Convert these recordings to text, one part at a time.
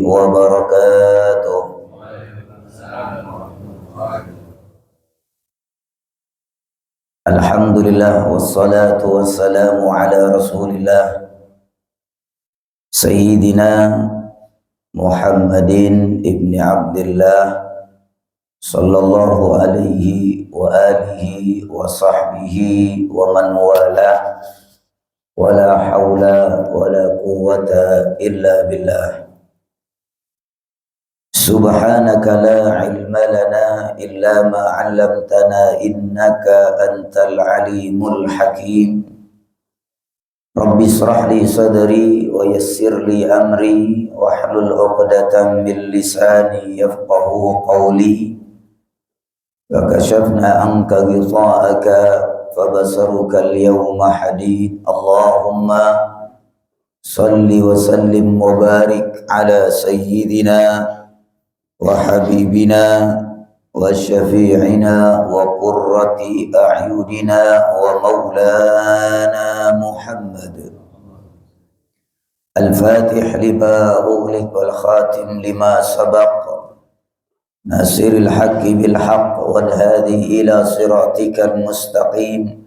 wabarakatuh. Alhamdulillah wassalatu wassalamu ala Rasulillah Sayyidina Muhammadin ibni Abdillah sallallahu alaihi wa alihi wa sahbihi wa man wala wala hawla wala quwwata illa billah. Subhanaka la ilma lana illa ma 'allamtana innaka antal alimul hakim. Rabbi israh li sadri wa yassir li amri wahlul 'uqdatam min lisani yafqahu qawli. Wa kashafna anka ghita'aka fabasaruka al-yawma hadid. Allahumma salli wa sallim wa barik ala sayyidina wa habibina wa syafi'ina wa qurrati a'yunina wa maulana Muhammad al-fatih lima ughliq wal khatim lima sabaq nasiril haqqi bil haqq wal hadi ila siratikal mustaqim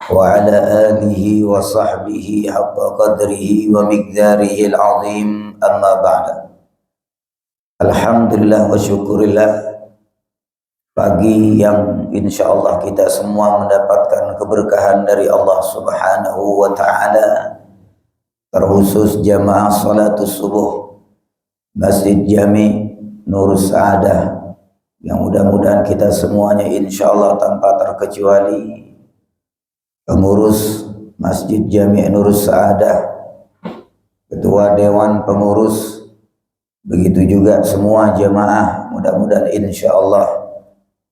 wa ala alihi wa sahbihi haqqa qadrihi wa miqdarihi al-azim. Amma ba'da. Alhamdulillah wa syukurillah, pagi yang insyaallah kita semua mendapatkan keberkahan dari Allah subhanahu wa ta'ala, terkhusus jamaah salatus subuh Masjid Jami Nurus Sa'adah, yang mudah-mudahan kita semuanya insyaallah tanpa terkecuali pengurus Masjid Jami Nurus Sa'adah, ketua dewan pengurus, begitu juga semua jemaah, mudah-mudahan insyaallah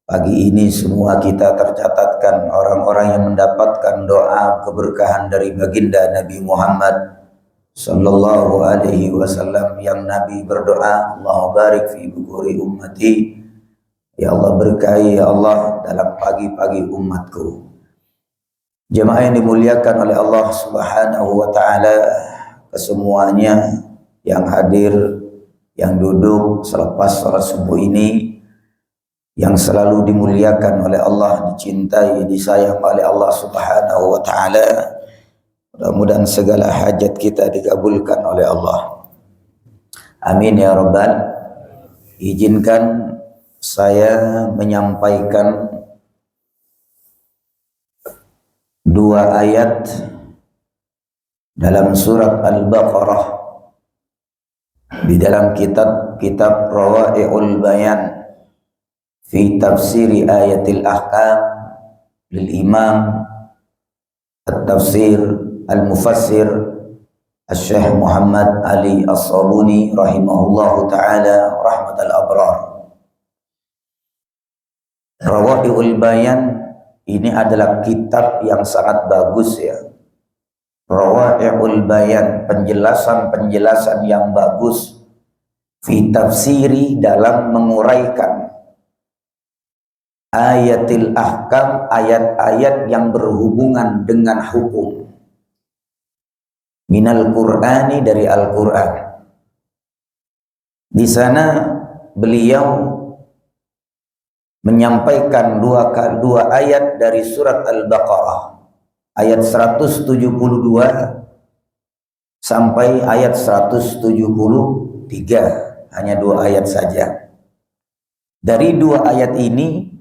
pagi ini semua kita tercatatkan orang-orang yang mendapatkan doa keberkahan dari baginda Nabi Muhammad sallallahu alaihi wasallam, yang Nabi berdoa, Allahumma barik fi bukuri ummati, ya Allah berkahi ya Allah dalam pagi-pagi umatku. Jemaah yang dimuliakan oleh Allah subhanahu wa ta'ala, kesemuanya yang hadir, yang duduk selepas salat subuh ini, yang selalu dimuliakan oleh Allah, dicintai, disayang oleh Allah subhanahu wa ta'ala. Mudah-mudahan segala hajat kita dikabulkan oleh Allah. Amin ya rabbal. Izinkan saya menyampaikan dua ayat dalam surat Al-Baqarah di dalam kitab Rawa'i'ul Bayan fi tafsiri ayatil ahkam lil imam at-tafsir al-mufassir Syekh Muhammad Ali As-Sabuni rahimahullahu ta'ala rahmatal abrar. Rawa'i'ul Bayan ini adalah kitab yang sangat bagus ya. Rawa'i'ul Bayan, penjelasan-penjelasan yang bagus fi tafsiri, dalam menguraikan ayatil ahkam, ayat-ayat yang berhubungan dengan hukum, minal Qur'ani, dari Al-Qur'an. Di sana beliau menyampaikan dua ayat dari surat Al-Baqarah, ayat 172 sampai ayat 173, hanya dua ayat saja. Dari dua ayat ini,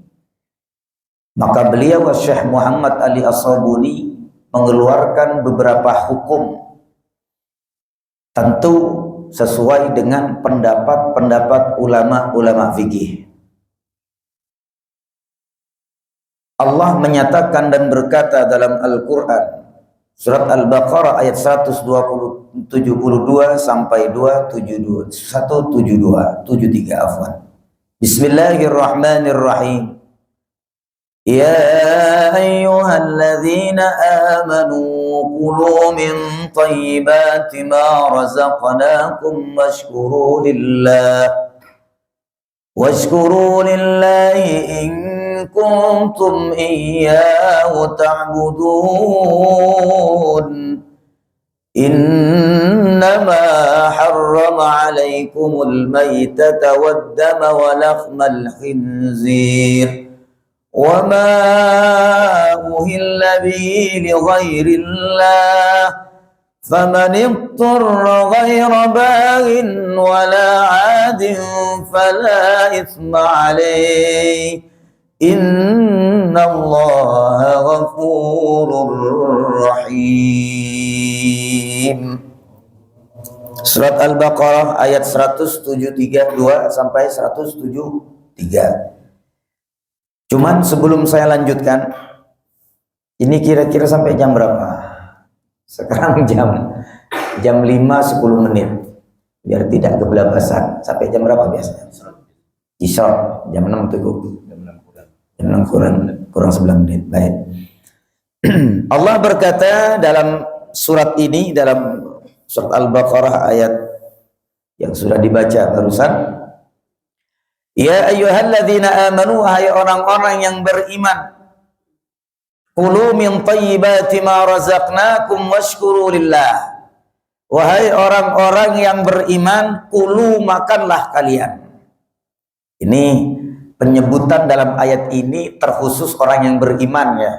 maka beliau Syekh Muhammad Ali As-Sabuni mengeluarkan beberapa hukum, tentu sesuai dengan pendapat-pendapat ulama-ulama fikih. Allah menyatakan dan berkata dalam Al-Quran, surat Al-Baqarah ayat 172 sampai 172, 73 afwan. Bismillahirrahmanirrahim. Ya ayyuhalladzina amanu kulu min thayyibati ma razaqnakum washkuru lillahi in kuntum iyyahu ta'budun. Innama harrama alaikumul maitata waddama wa lahmal khinzir wa ma uhilla bihi li ghairillah faman ittara ghaira baghin wala 'adin fala itsma alaihi innallaha ghafurur rahim. Surat Al-Baqarah ayat 173 sampai 173. Cuman sebelum saya lanjutkan, ini kira-kira sampai jam berapa? Sekarang jam 5:10 menit. Biar tidak kebelabasan. Sampai jam berapa biasanya? Isya jam 6 tuh. Jam 6 kurang 9 menit. Baik. Allah berkata dalam surat ini, dalam surat Al-Baqarah ayat yang sudah dibaca barusan, ya ayyuhalladzina amanu, wahai orang-orang yang beriman, kulu min thayyibati ma razaqnakum washkuru lillah. Wahai orang-orang yang beriman, kulu, makanlah kalian. Ini penyebutan dalam ayat ini terkhusus orang yang beriman, ya.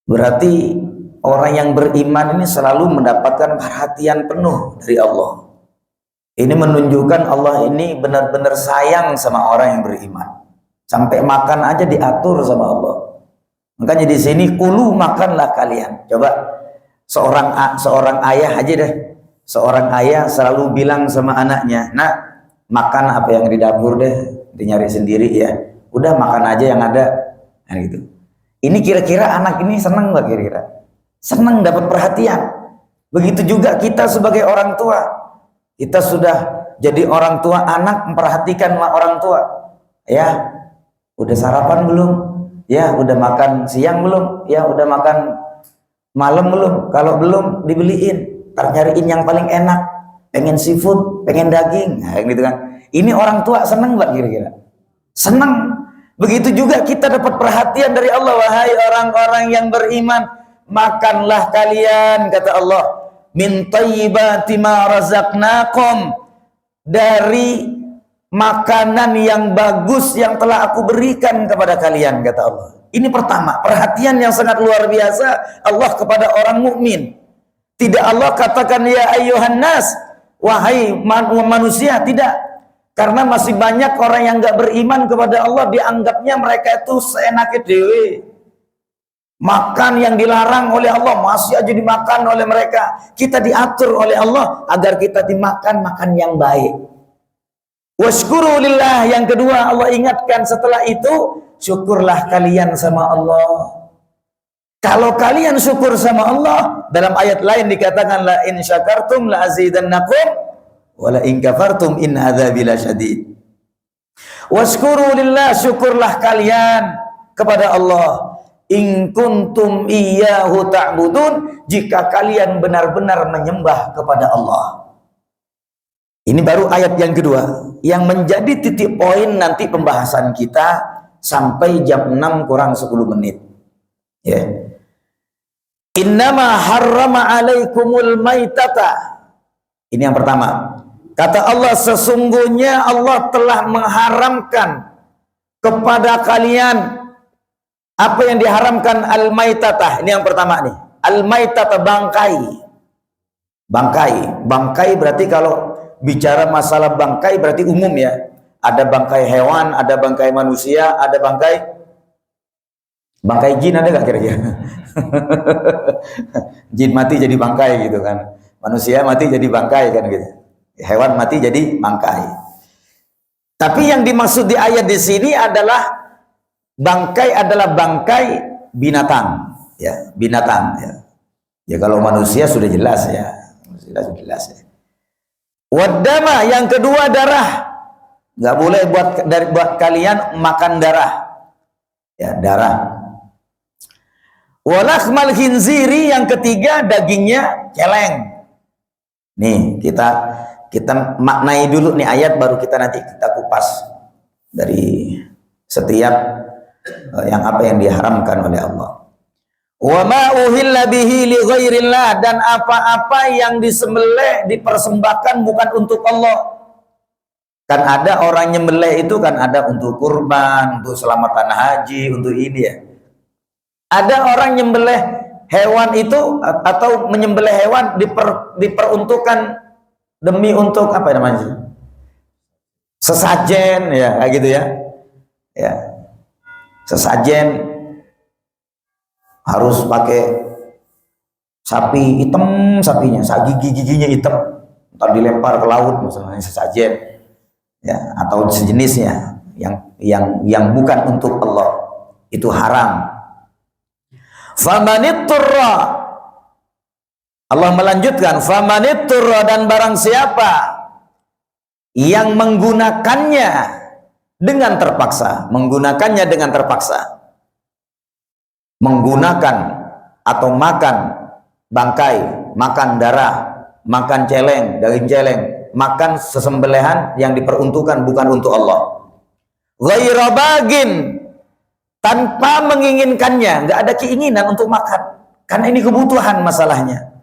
Berarti orang yang beriman ini selalu mendapatkan perhatian penuh dari Allah. Ini menunjukkan Allah ini benar-benar sayang sama orang yang beriman. Sampai makan aja diatur sama Allah. Makanya di sini kulu, makanlah kalian. Coba seorang ayah aja deh. Seorang ayah selalu bilang sama anaknya, "Nak, makan apa yang di dapur deh, dinyari sendiri ya. Udah makan aja yang ada." Nah, gitu. Ini kira-kira anak ini senang nggak kira-kira? Senang dapat perhatian. Begitu juga kita sebagai orang tua. Kita sudah jadi orang tua, anak memperhatikan orang tua. Ya, udah sarapan belum? Ya, udah makan siang belum? Ya, udah makan malam belum? Kalau belum, dibeliin. Ntar nyariin yang paling enak. Pengen seafood, pengen daging. Nah, gitu kan. Ini orang tua senang nggak kira-kira? Senang. Begitu juga kita dapat perhatian dari Allah. Wahai orang-orang yang beriman, makanlah kalian, kata Allah, min thayyibati ma razaqnakum, dari makanan yang bagus yang telah aku berikan kepada kalian, kata Allah. Ini pertama, perhatian yang sangat luar biasa Allah kepada orang mukmin. Tidak Allah katakan ya ayyuhan nas, wahai manusia, tidak. Karena masih banyak orang yang nggak beriman kepada Allah, dianggapnya mereka itu seenaknya dewe. Makan yang dilarang oleh Allah masih aja dimakan oleh mereka. Kita diatur oleh Allah agar kita dimakan makan yang baik. Washkuru lillah, yang kedua Allah ingatkan setelah itu, syukurlah kalian sama Allah. Kalau kalian syukur sama Allah, dalam ayat lain dikatakan la in syakartum la azidannakum wala in kafartum in adzabi lasyadid. Washkuru lillah, syukurlah kalian kepada Allah. In kuntum iyyahu ta'budun, jika kalian benar-benar menyembah kepada Allah. Ini baru ayat yang kedua yang menjadi titik poin nanti pembahasan kita sampai jam 6 kurang 10 menit. Ya. Innama harrama alaikumul maitata. Ini yang pertama. Kata Allah, sesungguhnya Allah telah mengharamkan kepada kalian apa yang diharamkan, al-maitatah. Ini yang pertama nih. Al-maitatah, bangkai. Bangkai berarti kalau bicara masalah bangkai berarti umum ya. Ada bangkai hewan, ada bangkai manusia, ada bangkai jin, ada gak kira-kira? Jin mati jadi bangkai gitu kan. Manusia mati jadi bangkai kan gitu. Hewan mati jadi bangkai. Tapi yang dimaksud di ayat di sini adalah bangkai binatang, ya, binatang ya. Ya kalau manusia sudah jelas ya. Sudah jelas ya. Waddama, yang kedua darah. Nggak boleh buat kalian makan darah. Ya, darah. Walakhmal khinziri, yang ketiga dagingnya celeng. Nih, kita maknai dulu nih ayat, baru kita nanti kita kupas dari setiap yang apa yang diharamkan oleh Allah. Wa ma uhilla bihi li ghairillah, dan apa-apa yang disembelih dipersembahkan bukan untuk Allah. Kan ada orang nyembelih itu kan ada untuk kurban, untuk selamatan haji, untuk ini ya. Ada orang nyembelih hewan itu atau menyembelih hewan diperuntukkan demi untuk apa namanya? Sesajen ya, kayak gitu ya. Ya. Sesajen harus pakai sapi hitam, sapinya, giginya hitam, entar dilempar ke laut misalnya, sesajen ya, atau sejenisnya yang bukan untuk Allah, itu haram. Famanitturra, Allah melanjutkan, famanitturra, dan barang siapa yang menggunakannya dengan terpaksa, menggunakan atau makan bangkai, makan darah, makan celeng, daging celeng, makan sesembelihan yang diperuntukkan bukan untuk Allah. Ghaira bagin, tanpa menginginkannya, nggak ada keinginan untuk makan, karena ini kebutuhan masalahnya.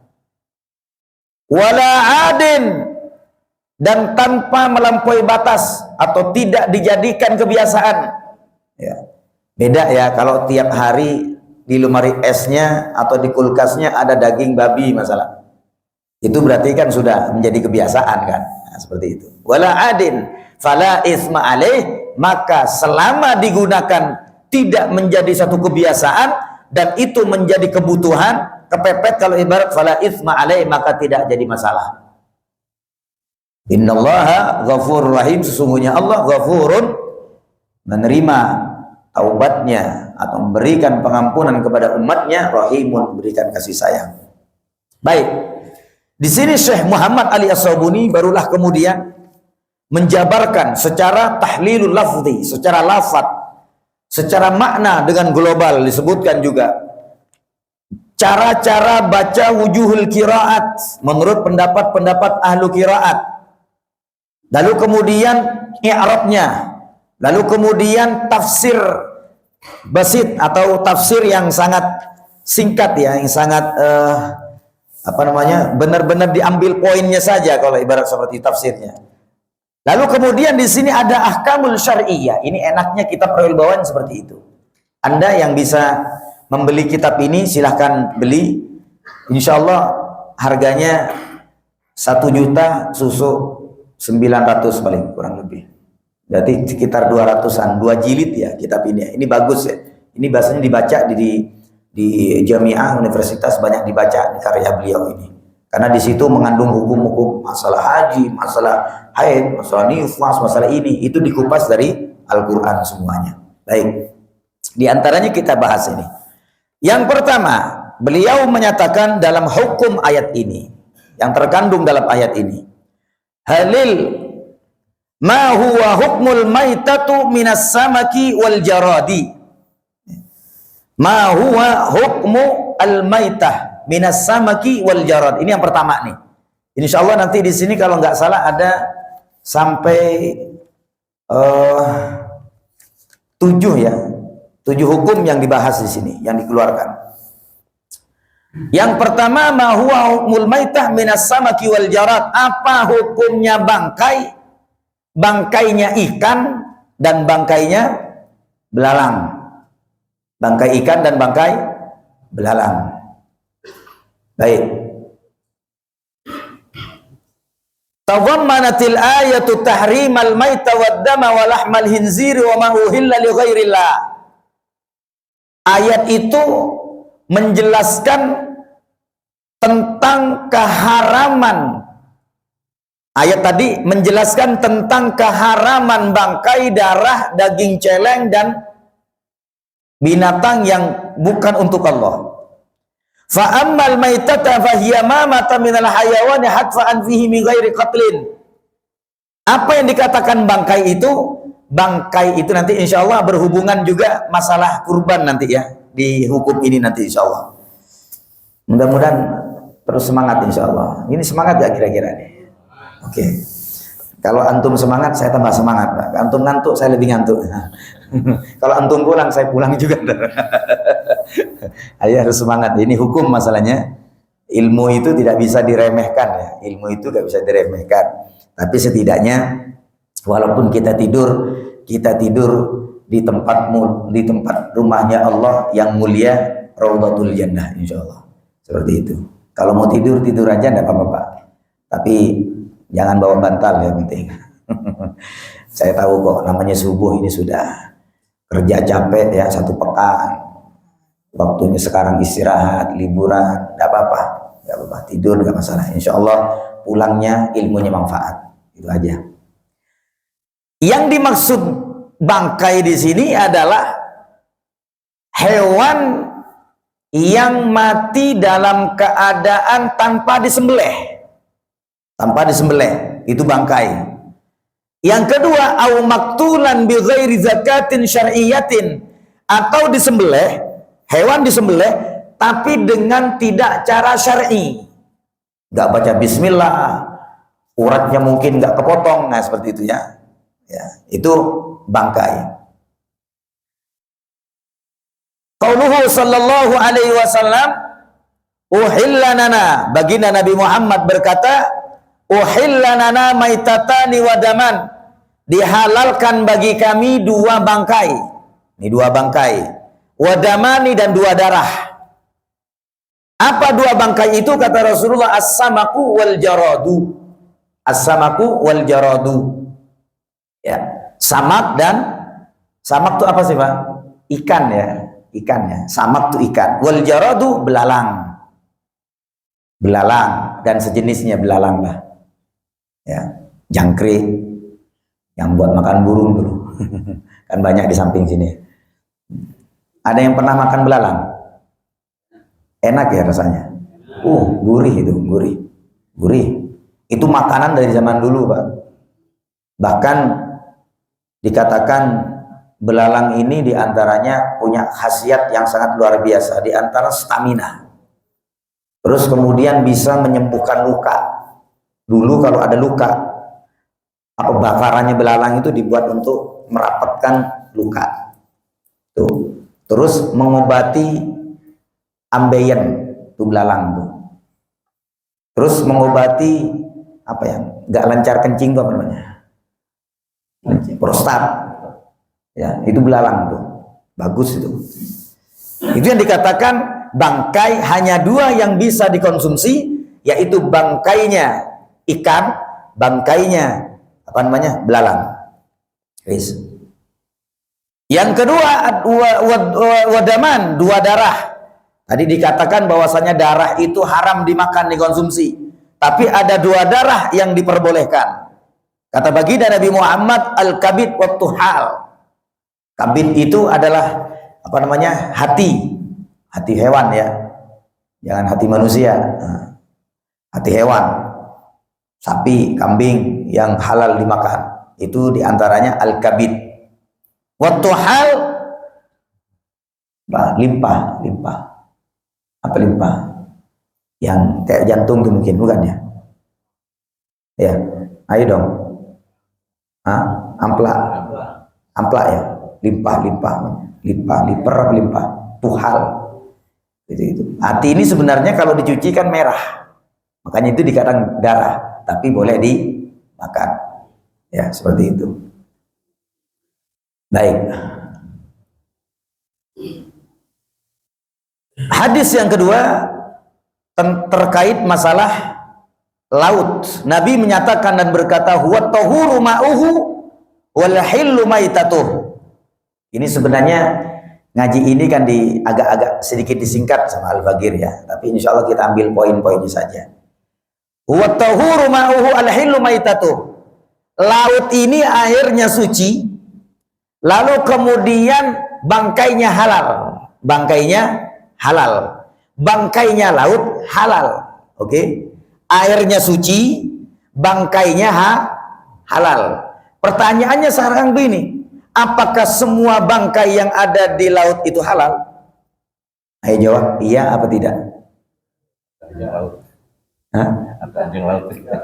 Wala adin, dan tanpa melampaui batas atau tidak dijadikan kebiasaan. Ya. Beda ya kalau tiap hari di lemari esnya atau di kulkasnya ada daging babi masalah. Itu berarti kan sudah menjadi kebiasaan kan. Nah, seperti itu. Wala adin fala isma alaih, maka selama digunakan tidak menjadi satu kebiasaan dan itu menjadi kebutuhan, kepepet kalau ibarat fala isma alaih, maka tidak jadi masalah. Innallaha ghafurur rahim, sesungguhnya Allah ghafurun, menerima taubatnya atau memberikan pengampunan kepada umatnya, rahimun, memberikan kasih sayang. Baik, di sini Syekh Muhammad Ali As-Sabuni barulah kemudian menjabarkan secara tahlilul lafzi, secara lafaz, secara makna dengan global, disebutkan juga cara-cara baca wujuhul qiraat menurut pendapat-pendapat ahlu qiraat, lalu kemudian i'rabnya, lalu kemudian tafsir basit atau tafsir yang sangat singkat ya, yang sangat benar-benar diambil poinnya saja kalau ibarat seperti tafsirnya. Lalu kemudian di sini ada ahkamul syar'iyyah. Ini enaknya kita perwilbawan seperti itu. Anda yang bisa membeli kitab ini silahkan beli. Insya Allah harganya 1 juta susu 900 paling kurang lebih. Berarti sekitar 200-an, 2 jilid ya kitab ini. Ini bagus ya. Ini bahasanya dibaca di Jamiah Universitas, banyak dibaca di karya beliau ini. Karena di situ mengandung hukum-hukum masalah haji, masalah haid, masalah nifas, masalah ini, itu dikupas dari Al-Qur'an semuanya. Baik. Di antaranya kita bahas ini. Yang pertama, beliau menyatakan dalam hukum ayat ini, yang terkandung dalam ayat ini. Halil ma huwa hukmul maitatu minas samaki wal jaradi. Ma huwa hukmu al-maitah minas samaki wal jarad. Ini yang pertama nih. Insya Allah nanti di sini kalau nggak salah ada sampai 7 ya. 7 hukum yang dibahas di sini, yang dikeluarkan. Yang pertama, ma huwa hukmul maitah minas samaki wal jarad. Apa hukumnya bangkai? Bangkainya ikan dan bangkainya belalang. Bangkai ikan dan bangkai belalang. Baik. Tadhammanatil ayatu tahrimal maita wad dama wa lahmal hinziri wa ma uhilla li ghairillah. Ayat itu menjelaskan tentang keharaman. Ayat tadi menjelaskan tentang keharaman bangkai, darah, daging celeng dan binatang yang bukan untuk Allah. Fa ammal maitata fa hiya ma mata minal hayawani hatfa'an fihi min ghairi qatlin. Apa yang dikatakan bangkai itu? Bangkai itu nanti insyaallah berhubungan juga masalah kurban nanti ya, di hukum ini nanti insyaallah. Mudah-mudahan terus semangat insyaallah. Ini semangat gak kira-kira nih? Oke. Kalau antum semangat, saya tambah semangat. Antum ngantuk, saya lebih ngantuk. Kalau antum pulang, saya pulang juga. Ayo harus semangat. Ini hukum masalahnya. Ilmu itu tidak bisa diremehkan ya. Ilmu itu tidak bisa diremehkan. Tapi setidaknya walaupun kita tidur di tempat rumahnya Allah yang mulia, Raudhatul Jannah insyaallah. Seperti itu. Kalau mau tidur aja enggak apa-apa, Pak. Tapi jangan bawa bantal ya penting. Saya tahu kok namanya subuh ini sudah kerja capek ya 1 pekan. Waktunya sekarang istirahat, liburan, enggak apa-apa. Enggak apa-apa, tidur enggak masalah. Insyaallah pulangnya ilmunya manfaat. Itu aja. Yang dimaksud bangkai di sini adalah hewan yang mati dalam keadaan tanpa disembelih. Tanpa disembelih, itu bangkai. Yang kedua, au maktulan bi ghairi zakatin syar'iyyatin, atau disembelih, hewan disembelih tapi dengan tidak cara syar'i. Enggak baca bismillah, uratnya mungkin enggak kepotong, nah seperti itu ya. Ya, itu bangkai. Qauluhu sallallahu alaihi wasallam, uhillanana, baginda Nabi Muhammad berkata, uhillanana maitatani wadaman, dihalalkan bagi kami 2 bangkai. Ini 2 bangkai. Wadamani, dan 2 darah. Apa 2 bangkai itu? Kata Rasulullah, as-samaku wal jaradu. As-samaku wal jaradu. Ya, samak itu apa sih, Pak? Ikan ya. Ikan ya, samak itu ikan. Wal jaradu belalang. Belalang dan sejenisnya belalang lah. Ya, jangkrik yang buat makan burung dulu. Kan banyak di samping sini. Ada yang pernah makan belalang? Enak ya rasanya. Gurih itu, gurih. Gurih. Itu makanan dari zaman dulu, Pak. Bahkan dikatakan belalang ini diantaranya punya khasiat yang sangat luar biasa, diantara stamina. Terus kemudian bisa menyembuhkan luka. Dulu kalau ada luka, apa bakarannya belalang itu dibuat untuk merapatkan luka. Tuh. Terus mengobati ambeien, itu belalang tuh. Terus mengobati apa ya? Nggak lancar kencing tuh apa namanya? Prostat. Ya, itu belalang tuh. Bagus itu. Itu yang dikatakan bangkai hanya 2 yang bisa dikonsumsi, yaitu bangkainya ikan, bangkainya apa namanya? Belalang. Yes. Yang kedua, wadaman, 2 darah. Tadi dikatakan bahwasanya darah itu haram dimakan, dikonsumsi. Tapi ada 2 darah yang diperbolehkan. Kata baginda Nabi Muhammad, al-kabid wa tuhal. Kabid itu adalah apa namanya? Hati hewan ya, jangan hati manusia. Hati hewan, sapi, kambing yang halal dimakan, itu diantaranya al-kabid. Watuhal, limpah. Apa limpah? Yang kayak jantung itu mungkin, bukan ya? Ya, ayo dong. Amplak ya. Limpah, tuhal. Itu. Hati ini sebenarnya kalau dicuci kan merah, makanya itu dikatakan darah, tapi boleh dimakan. Ya, seperti itu. Baik. Hadis yang kedua terkait masalah laut. Nabi menyatakan dan berkata, huwa tahuru ma'uhu wal hillu maitatuh. Ini sebenarnya ngaji ini kan agak-agak sedikit disingkat sama Al-Bagir ya, tapi insya Allah kita ambil poin-poinnya saja. Huwa tahuru ma'uhu al-hillu maitatuh. Laut ini airnya suci, lalu kemudian bangkainya halal. Bangkainya laut halal. Oke? Airnya suci, bangkainya halal. Pertanyaannya sekarang begini, apakah semua bangkai yang ada di laut itu halal? Ayo jawab, iya apa tidak?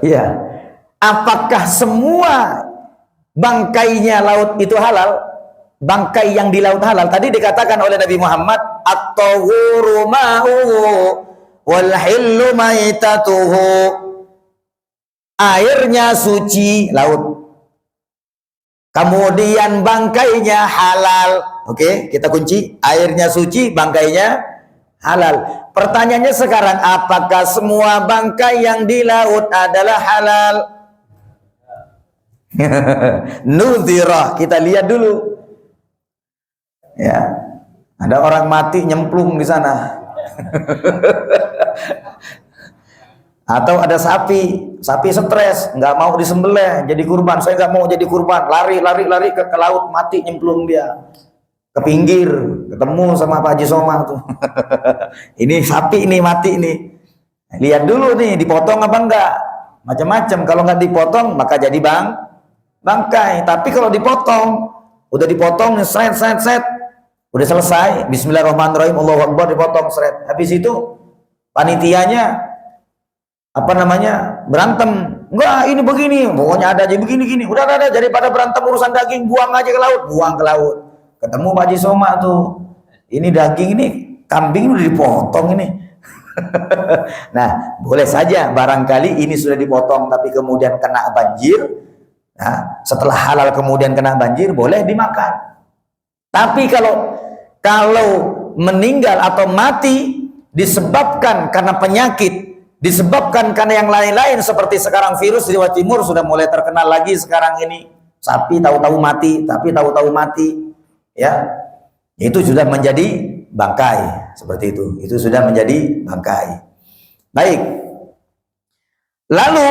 Iya. Apakah semua bangkainya laut itu halal? Bangkai yang di laut halal. Tadi dikatakan oleh Nabi Muhammad, at-tahuru ma'uhu wal hillu maitatuhu. Airnya suci, laut. Kemudian bangkainya halal. Oke, kita kunci. Airnya suci, bangkainya halal. Pertanyaannya sekarang, apakah semua bangkai yang di laut adalah halal? Nudhirah, kita lihat dulu. Ya, ada orang mati nyemplung di sana. Atau ada sapi stres, nggak mau disembelih, jadi kurban. Saya nggak mau jadi kurban, lari ke laut, mati nyemplung dia. Ke pinggir, ketemu sama Pak Haji Somah tuh. Ini sapi ini mati nih. Lihat dulu nih, dipotong apa enggak? Macam-macam. Kalau nggak dipotong, maka jadi bangkai. Tapi kalau dipotong, udah dipotong, set, udah selesai. Bismillahirrahmanirrahim, Allahu Akbar, dipotong, seret. Habis itu panitianya berantem. Enggak, ini begini, pokoknya ada aja begini. Udah ada, daripada berantem urusan daging, buang aja ke laut, buang ke laut. Ketemu Pak Haji Somah tuh, ini daging ini, kambing udah dipotong ini. Nah, boleh saja barangkali ini sudah dipotong tapi kemudian kena banjir. Nah, setelah halal kemudian kena banjir, boleh dimakan. Tapi kalau meninggal atau mati disebabkan karena penyakit, disebabkan karena yang lain-lain seperti sekarang virus di Jawa Timur sudah mulai terkenal lagi sekarang ini. Sapi tahu-tahu mati, ya, itu sudah menjadi bangkai seperti itu. Itu sudah menjadi bangkai. Baik. Lalu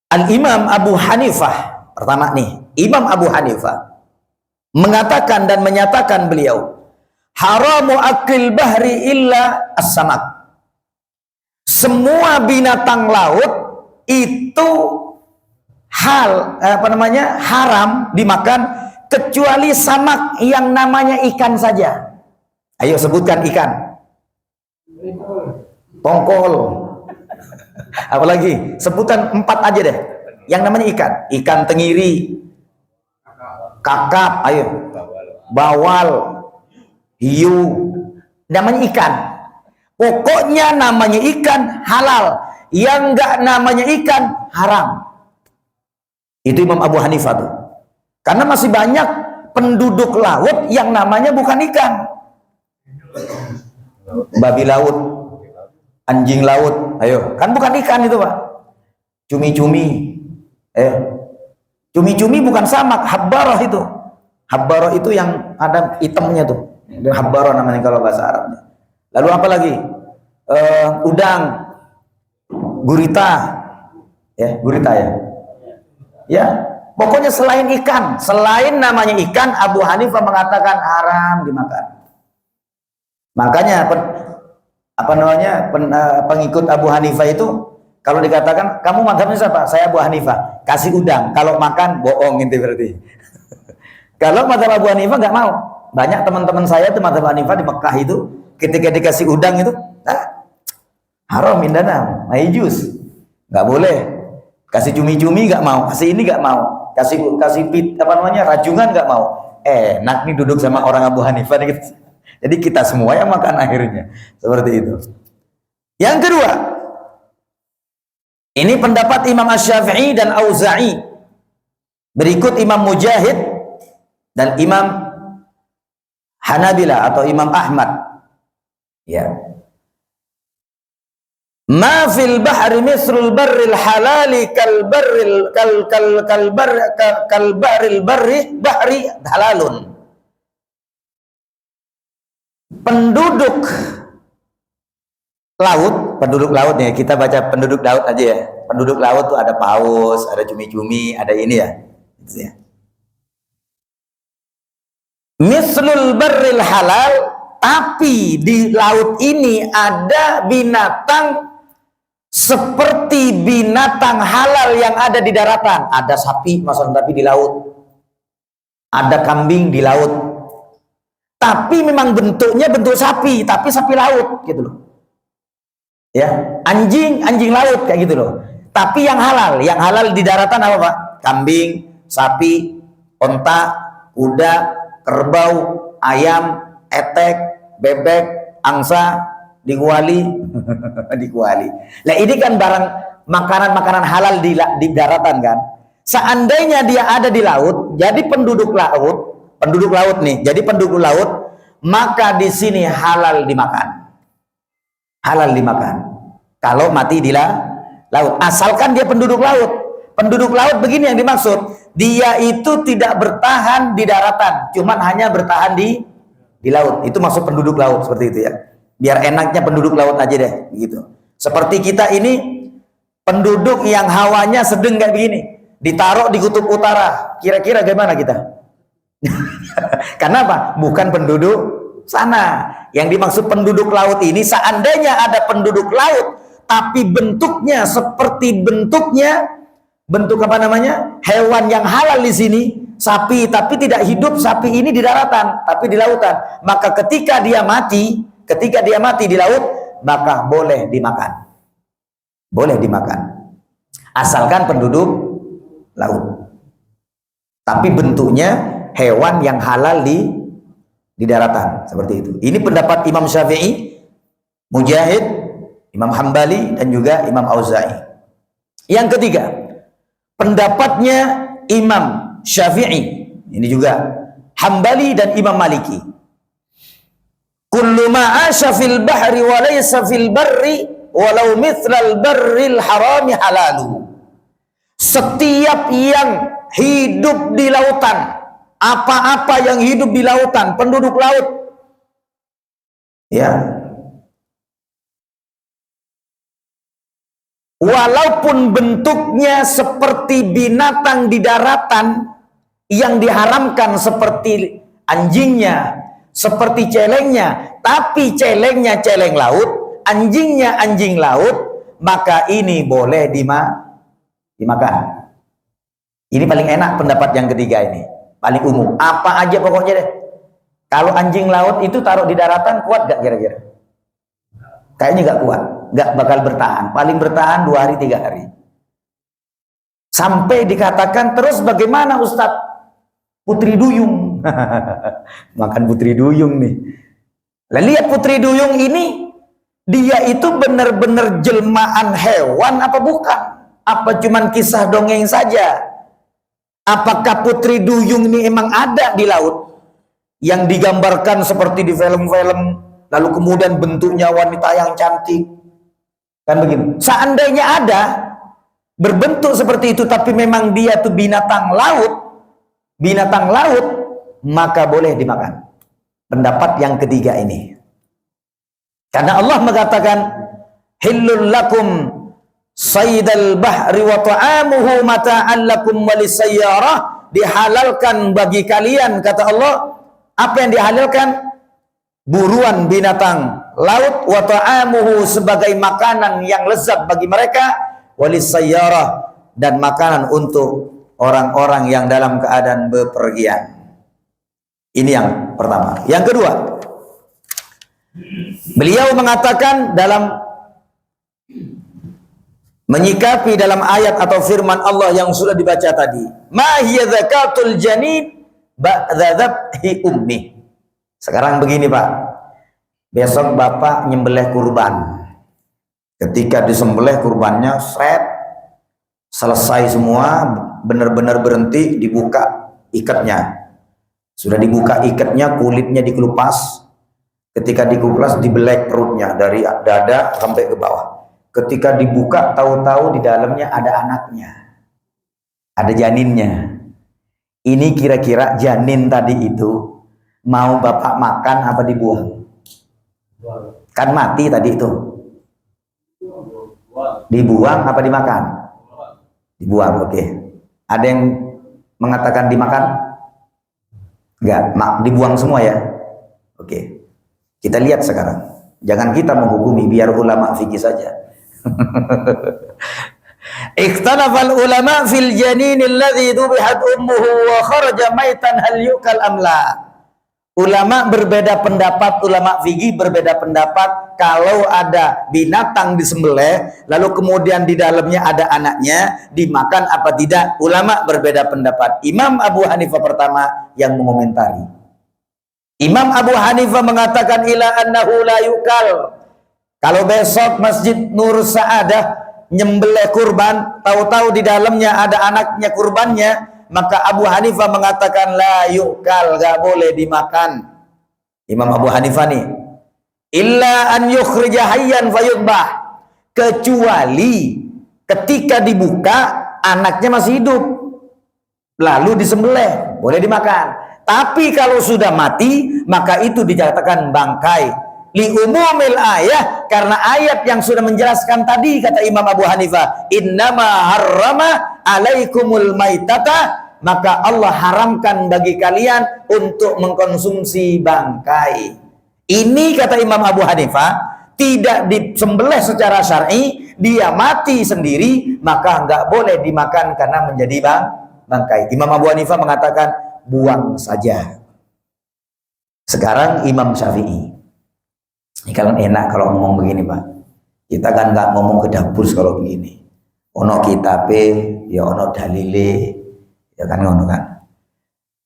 Al-Imam Abu Hanifah, pertama nih, Imam Abu Hanifah mengatakan dan menyatakan beliau, haramu aklil bahri illa as-samak. Semua binatang laut itu haram dimakan kecuali samak yang namanya ikan saja. Ayo sebutkan ikan. Tongkol. Apalagi? Sebutan 4 aja deh. Yang namanya ikan. Ikan tenggiri, kakap, ayo. Bawal, hiu. Namanya ikan. Pokoknya namanya ikan halal. Yang enggak namanya ikan haram. Itu Imam Abu Hanifah tuh. Karena masih banyak penduduk laut yang namanya bukan ikan. Babi laut, anjing laut, ayo. Kan bukan ikan itu, Pak. Cumi-cumi. Cumi-cumi bukan samak, habbarah itu. Habbarah itu yang ada hitamnya tuh. Habbarah namanya kalau bahasa Arabnya. Lalu apa lagi? Udang, gurita. Ya, gurita ya. Ya. Pokoknya selain ikan, selain namanya ikan, Abu Hanifah mengatakan haram dimakan. Makanya pengikut Abu Hanifah itu kalau dikatakan kamu mazhabnya siapa? Saya Abu Hanifah. Kasih udang. Kalau makan bohong itu berarti. Kalau mazhab Abu Hanifah nggak mau. Banyak teman-teman saya itu mazhab Hanifah di Mekah itu ketika dikasih udang itu haram indana, maijus. Nggak boleh. Kasih cumi-cumi nggak mau, kasih ini nggak mau. Kasih rajungan nggak mau. Enak nih duduk sama orang Abu Hanifah nih. Jadi kita semua yang makan akhirnya seperti itu. Yang kedua, ini pendapat Imam Asy-Syafi'i dan Auza'i. Berikut Imam Mujahid dan Imam Hanabilah atau Imam Ahmad. Ya. Ma fil bahri misrul barril halali kal barril bahri halalun. Penduduk laut ya, kita baca penduduk laut aja ya. Penduduk laut tuh ada paus, ada cumi-cumi, ada ini ya. Gitu ya. Mislul barril halal, tapi di laut ini ada binatang seperti binatang halal yang ada di daratan. Ada sapi masalah tapi di laut. Ada kambing di laut. Tapi memang bentuknya bentuk sapi, tapi sapi laut gitu loh. Ya, anjing laut kayak gitu loh. Tapi yang halal di daratan apa, Pak? Kambing, sapi, onta, kuda, kerbau, ayam, etek, bebek, angsa, dikuali, dikuali. Nah ini kan barang makanan-makanan halal di daratan kan. Seandainya dia ada di laut, jadi penduduk laut nih, jadi penduduk laut, maka di sini halal dimakan. Halal dimakan. Kalau mati di laut, asalkan dia penduduk laut. Penduduk laut begini yang dimaksud, dia itu tidak bertahan di daratan, cuman hanya bertahan di laut. Itu maksud penduduk laut seperti itu ya. Biar enaknya penduduk laut aja deh, gitu. Seperti kita ini penduduk yang hawanya sedang kayak begini, ditaruh di kutub utara, kira-kira gimana kita? Karena apa? Bukan penduduk sana. Yang dimaksud penduduk laut ini, seandainya ada penduduk laut, tapi bentuknya seperti bentuk apa namanya? Hewan yang halal di sini, sapi, tapi tidak hidup sapi ini di daratan, tapi di lautan. Maka ketika dia mati di laut, maka boleh dimakan. Boleh dimakan. Asalkan penduduk laut. Tapi bentuknya hewan yang halal di daratan, seperti itu. Ini pendapat Imam Syafi'i, Mujahid, Imam Hambali, dan juga Imam Auza'i. Yang ketiga, pendapatnya Imam Syafi'i, ini juga Hambali dan Imam Maliki. Kullu ma'asha fil bahri wa laysa fil barri walau mithlal barril harami halalu. Setiap yang hidup di lautan, apa-apa yang hidup di lautan, penduduk laut, ya, walaupun bentuknya seperti binatang di daratan yang diharamkan, seperti anjingnya, seperti celengnya, tapi celengnya celeng laut, anjingnya anjing laut, maka ini boleh dimakan. Ini paling enak pendapat yang ketiga ini, paling umum. Apa aja pokoknya deh. Kalau anjing laut itu taruh di daratan, kuat gak kira-kira? Kayaknya gak kuat, gak bakal bertahan. Paling bertahan 2 hari 3 hari. Sampai dikatakan, terus bagaimana Ustadz? Putri duyung. Makan putri duyung nih. Lihat putri duyung ini, dia itu benar-benar jelmaan hewan apa bukan? Apa cuman kisah dongeng saja? Apakah putri duyung ini emang ada di laut? Yang digambarkan seperti di film-film, lalu kemudian bentuknya wanita yang cantik. Kan begitu. Seandainya ada, berbentuk seperti itu, tapi memang dia tuh binatang laut, maka boleh dimakan. Pendapat yang ketiga ini. Karena Allah mengatakan, hillul lakum saydal bahri wa ta'amuhu mata'an lakum walisayyarah. Dihalalkan bagi kalian, kata Allah. Apa yang dihalalkan? Buruan binatang laut, wa ta'amuhu sebagai makanan yang lezat bagi mereka, walisayyarah dan makanan untuk orang-orang yang dalam keadaan bepergian. Ini yang pertama. Yang kedua, beliau mengatakan dalam menyikapi dalam ayat atau firman Allah yang sudah dibaca tadi, ma hiya zakatul janin ba'dza dzabhi ummi. Sekarang begini Pak, besok Bapak nyembelih kurban. Ketika disembelih kurbannya, selesai semua, benar-benar berhenti, dibuka ikatnya. Sudah dibuka ikatnya, kulitnya dikelupas. Ketika dikupas, dibelek perutnya dari dada sampai ke bawah. Ketika dibuka, tahu-tahu di dalamnya ada anaknya, ada janinnya. Ini kira-kira janin tadi itu mau Bapak makan apa dibuang? Kan mati tadi itu. Dibuang apa dimakan? Dibuang, oke. Ada yang mengatakan dimakan? Enggak, dibuang semua ya. Oke. Kita lihat sekarang. Jangan kita menghukumi, biar ulama fikih saja. Ikhtalafal ulama fil janinil ladzi dhubihat ummuhu wa kharaja maitan hal yukal amla. Ulama berbeda pendapat, ulama fikih berbeda pendapat kalau ada binatang disembelih lalu kemudian di dalamnya ada anaknya, dimakan apa tidak? Ulama berbeda pendapat. Imam Abu Hanifah pertama yang mengomentari. Imam Abu Hanifah mengatakan ila annahu la yukal. Kalau besok Masjid Nur Sa'adah nyembelih kurban, tahu-tahu di dalamnya ada anaknya kurbannya, maka Abu Hanifah mengatakan la yukal, gak boleh dimakan. Imam Abu Hanifah nih, illa an yukhrija hayyan fayudbah, kecuali ketika dibuka anaknya masih hidup lalu disembelih, boleh dimakan. Tapi kalau sudah mati maka itu dikatakan bangkai. Li umumil ayah, karena ayat yang sudah menjelaskan tadi, kata Imam Abu Hanifah, innama harrama alaikumul maitata, maka Allah haramkan bagi kalian untuk mengkonsumsi bangkai. Ini kata Imam Abu Hanifah tidak disembelih secara syar'i, dia mati sendiri, maka nggak boleh dimakan karena menjadi bangkai. Imam Abu Hanifah mengatakan buang saja. Sekarang Imam Syafi'i, ini kan enak kalau ngomong begini Pak, kita kan nggak ngomong ke dapur kalau begini, ono kitabe ya ono dalile, ya kan ngono kan.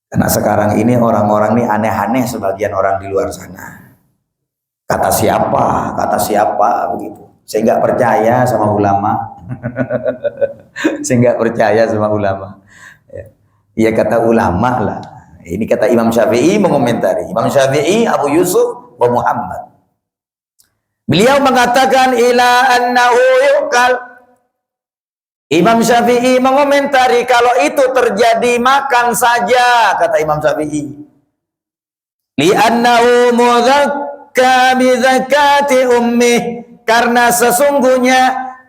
Karena sekarang ini orang-orang ini aneh-aneh, sebagian orang di luar sana, kata siapa begitu. Saya nggak percaya sama ulama. Saya nggak percaya sama ulama. Ya kata ulama lah. Ini kata Imam Syafi'i mengomentari. Imam Syafi'i Abu Yusuf wa Muhammad. Beliau mengatakan ila annahu yukal. Imam Syafi'i mengomentari kalau itu terjadi makan saja, kata Imam Syafi'i. Li annahu muzakka bi zakati ummih, karena sesungguhnya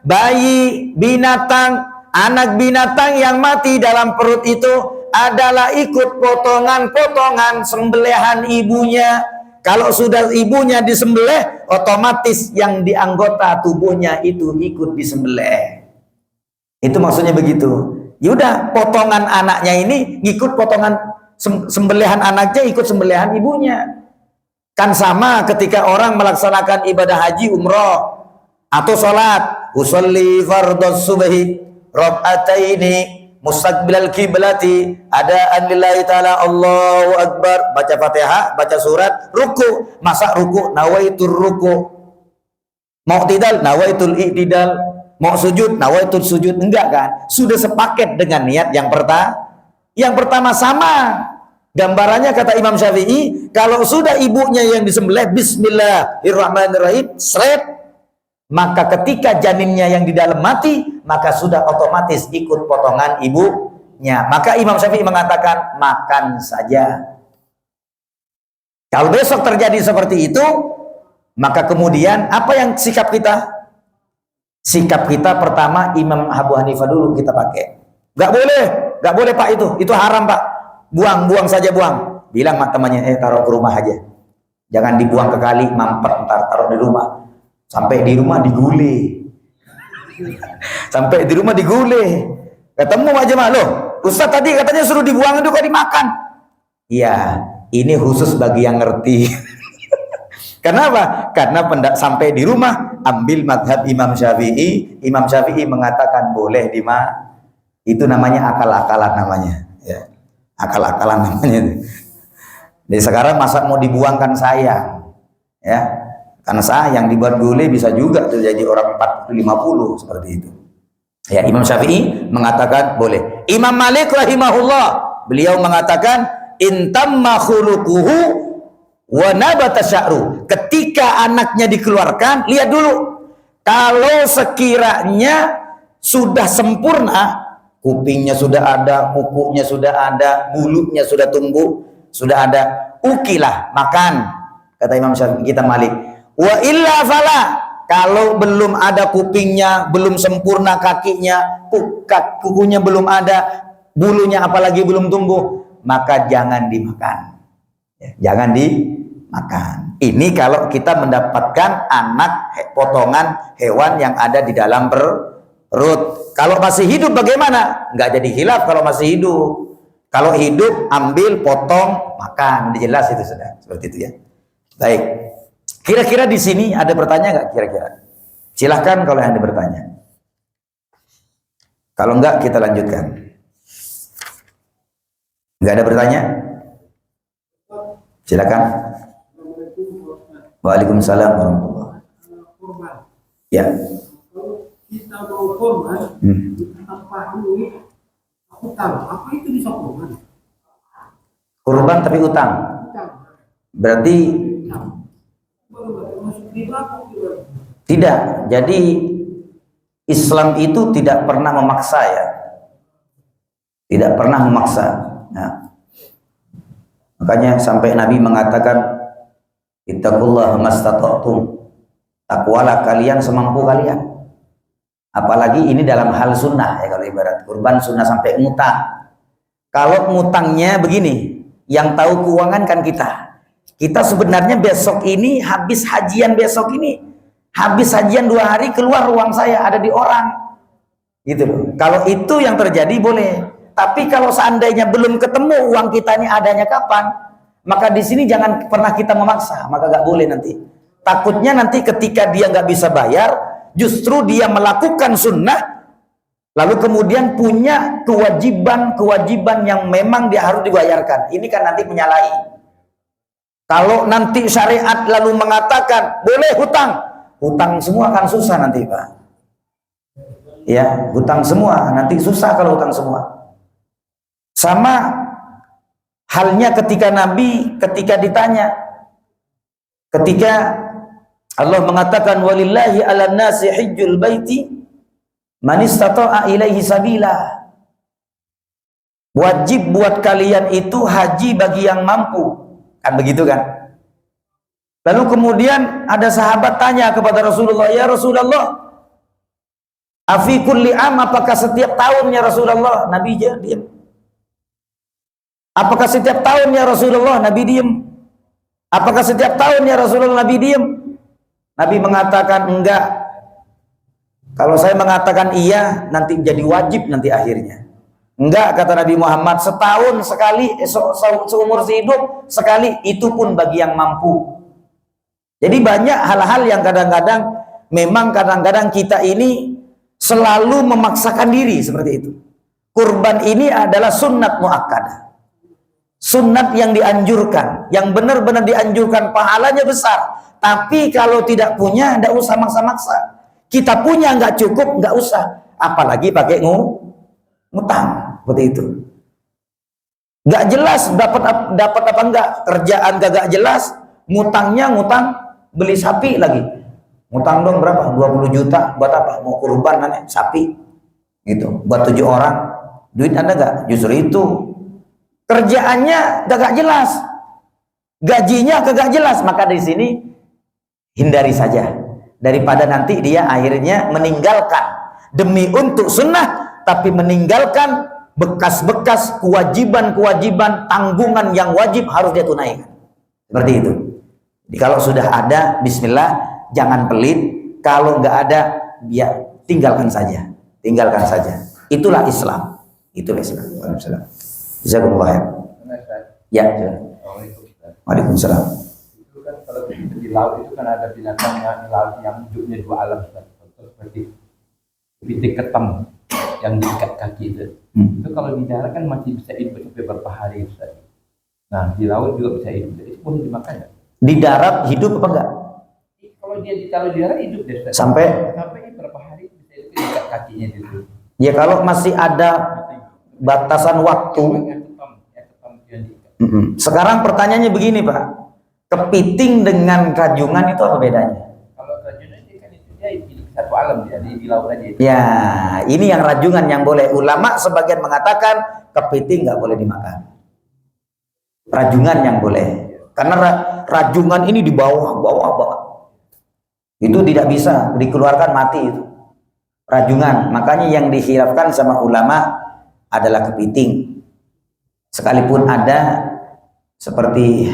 bayi binatang, anak binatang yang mati dalam perut itu adalah ikut potongan-potongan sembelihan ibunya. Kalau sudah ibunya disembelih, otomatis yang di anggota tubuhnya itu ikut disembelih. Itu maksudnya begitu. Yaudah, potongan anaknya ini ngikut potongan sembelihan anaknya, ikut sembelihan ibunya. Kan sama ketika orang melaksanakan ibadah haji, umroh, atau sholat, usolli fardhus subhi raka'ataini mustaqbilal kiblati adaan lillahi ta'ala Allahu akbar, baca Fatihah, baca surat, ruku, masa ruku nawaitur ruku, mau tidal nawaitul i'tidal, mau sujud nawaitul sujud, enggak kan? Sudah sepaket dengan niat yang pertama sama. Gambarannya kata Imam Syafi'i, kalau sudah ibunya yang disembelih bismillahirrahmanirrahim, seret, maka ketika janinnya yang di dalam mati, maka sudah otomatis ikut potongan ibunya. Maka Imam Syafi'i mengatakan makan saja. Kalau besok terjadi seperti itu, maka kemudian apa yang sikap kita? Sikap kita pertama Imam Abu Hanifah dulu kita pakai. Gak boleh Pak, itu haram Pak. Buang saja, buang. Bilang sama temannya, taruh ke rumah aja. Jangan dibuang ke kali, mampet, ntar taruh di rumah. Sampai di rumah digule. Sampai di rumah digule. Ketemu aja mah, loh, Ustaz tadi katanya suruh dibuang itu kok dimakan. Iya, ini khusus bagi yang ngerti. Kenapa? Karena sampai di rumah ambil madhab Imam Syafi'i. Imam Syafi'i mengatakan boleh itu namanya akal-akalan namanya. Ya. Akal-akalan namanya. Jadi sekarang masa mau dibuangkan sayang, ya, karena sayang dibuat gule bisa juga terjadi orang 40-50 seperti itu. Ya, Imam Syafi'i mengatakan boleh. Imam Malik rahimahullah, beliau mengatakan intamma khuluquhu wa nabata sya'ru. Ketika anaknya dikeluarkan, lihat dulu. Kalau sekiranya sudah sempurna, kupingnya sudah ada, kukunya sudah ada, bulunya sudah tumbuh, sudah ada, ukilah, makan, kata Imam Syafi'i kita Malik. Wa illa fala, kalau belum ada kupingnya, belum sempurna kakinya, kukunya belum ada, bulunya apalagi belum tumbuh, maka jangan dimakan. Jangan dimakan. Ini kalau kita mendapatkan anak potongan hewan yang ada di dalam perut. Kalau masih hidup bagaimana? Nggak jadi khilaf kalau masih hidup. Kalau hidup ambil, potong, makan. Udah jelas itu sudah. Seperti itu ya. Baik. Kira-kira di sini ada bertanya nggak kira-kira? Silahkan kalau yang ada bertanya. Kalau enggak kita lanjutkan. Nggak ada bertanya? Silakan. Waalaikumsalam warahmatullahi wabarakatuh. Ya. Kita mau korban tanpa duit, utang, apa itu bisa korban? Kurban tapi utang. Berarti tidak. Jadi Islam itu tidak pernah memaksa ya. Tidak pernah memaksa. Nah, makanya sampai Nabi mengatakan ittaqullaha mastata'tum. Takwalah kalian semampu kalian. Apalagi ini dalam hal sunnah ya, kalau ibarat kurban sunnah sampai ngutang. Kalau ngutangnya begini, yang tahu keuangan kan kita. Kita sebenarnya besok ini habis hajian, besok ini habis hajian 2 hari keluar uang saya ada di orang. Gitu loh. Kalau itu yang terjadi boleh. Tapi kalau seandainya belum ketemu uang kita ini adanya kapan, maka di sini jangan pernah kita memaksa, maka gak boleh nanti. Takutnya nanti ketika dia nggak bisa bayar, justru dia melakukan sunnah, lalu kemudian punya kewajiban yang memang dia harus dibayarkan. Ini kan nanti menyalahi. Kalau nanti syariat lalu mengatakan boleh hutang semua kan susah nanti Pak. Ya, hutang semua nanti susah kalau hutang semua. Sama halnya ketika Nabi ditanya, ketika Allah mengatakan walillahi 'alan nasi hajjul baiti man istata'a ilaihi sabila. Wajib buat kalian itu haji bagi yang mampu. Kan begitu kan? Lalu kemudian ada sahabat tanya kepada Rasulullah, "Ya Rasulullah, afi kulli am, apakah setiap tahun ya Rasulullah?" Nabi diam. "Apakah setiap tahun ya Rasulullah?" Nabi diam. "Apakah setiap tahun ya Rasulullah?" Nabi diam. Nabi mengatakan enggak. Kalau saya mengatakan iya, nanti jadi wajib nanti akhirnya. Enggak, kata Nabi Muhammad, setahun sekali, seumur hidup sekali, itu pun bagi yang mampu. Jadi banyak hal-hal yang kadang-kadang, memang kadang-kadang kita ini selalu memaksakan diri seperti itu. Kurban ini adalah sunnat muakkadah. Sunnat yang dianjurkan, yang benar-benar dianjurkan, pahalanya besar. Tapi kalau tidak punya, tidak usah maksa-maksa. Kita punya nggak cukup, nggak usah. Apalagi pakai ngutang, seperti itu. Nggak jelas dapat apa enggak, kerjaan gak jelas, ngutangnya ngutang beli sapi lagi. Ngutang dong berapa? 20 juta, buat apa? Mau kurban namanya sapi, gitu. Buat 7 orang, duit Anda nggak? Justru itu. Kerjaannya gak jelas, gajinya kagak jelas, maka di sini hindari saja daripada nanti dia akhirnya meninggalkan demi untuk sunnah, tapi meninggalkan bekas-bekas kewajiban tanggungan yang wajib harus dia tunaikan. Seperti itu. Jadi kalau sudah ada, bismillah, jangan pelit. Kalau nggak ada, ya tinggalkan saja. Itulah Islam. Itulah Islam. Waalaikumsalam. Jazakumullah khair. Ya. Waalaikumsalam. Itu kan kalau di laut itu kan ada binatang yang laut yang hidupnya 2 alam, seperti pitik ketem yang diikat kaki itu. Itu kalau di darat kan masih bisa hidup sampai beberapa hari, Ustaz. Nah, di laut juga bisa hidup. Itu pun dimakan ya? Di darat hidup apa enggak? Kalau di darat hidup deh, Ustaz. Sampai beberapa hari bisa itu diikat kakinya itu. Ya kalau masih ada batasan waktu. Sekarang pertanyaannya begini Pak, kepiting dengan rajungan itu apa bedanya? Kalau rajungan itu kan itu dia hidup satu alam, dia di laut aja itu. Ya, ini yang rajungan yang boleh. Ulama sebagian mengatakan kepiting nggak boleh dimakan, rajungan yang boleh, karena rajungan ini di bawah itu tidak bisa dikeluarkan, mati itu rajungan. Makanya yang dihilafkan sama ulama adalah kepiting. Sekalipun ada seperti,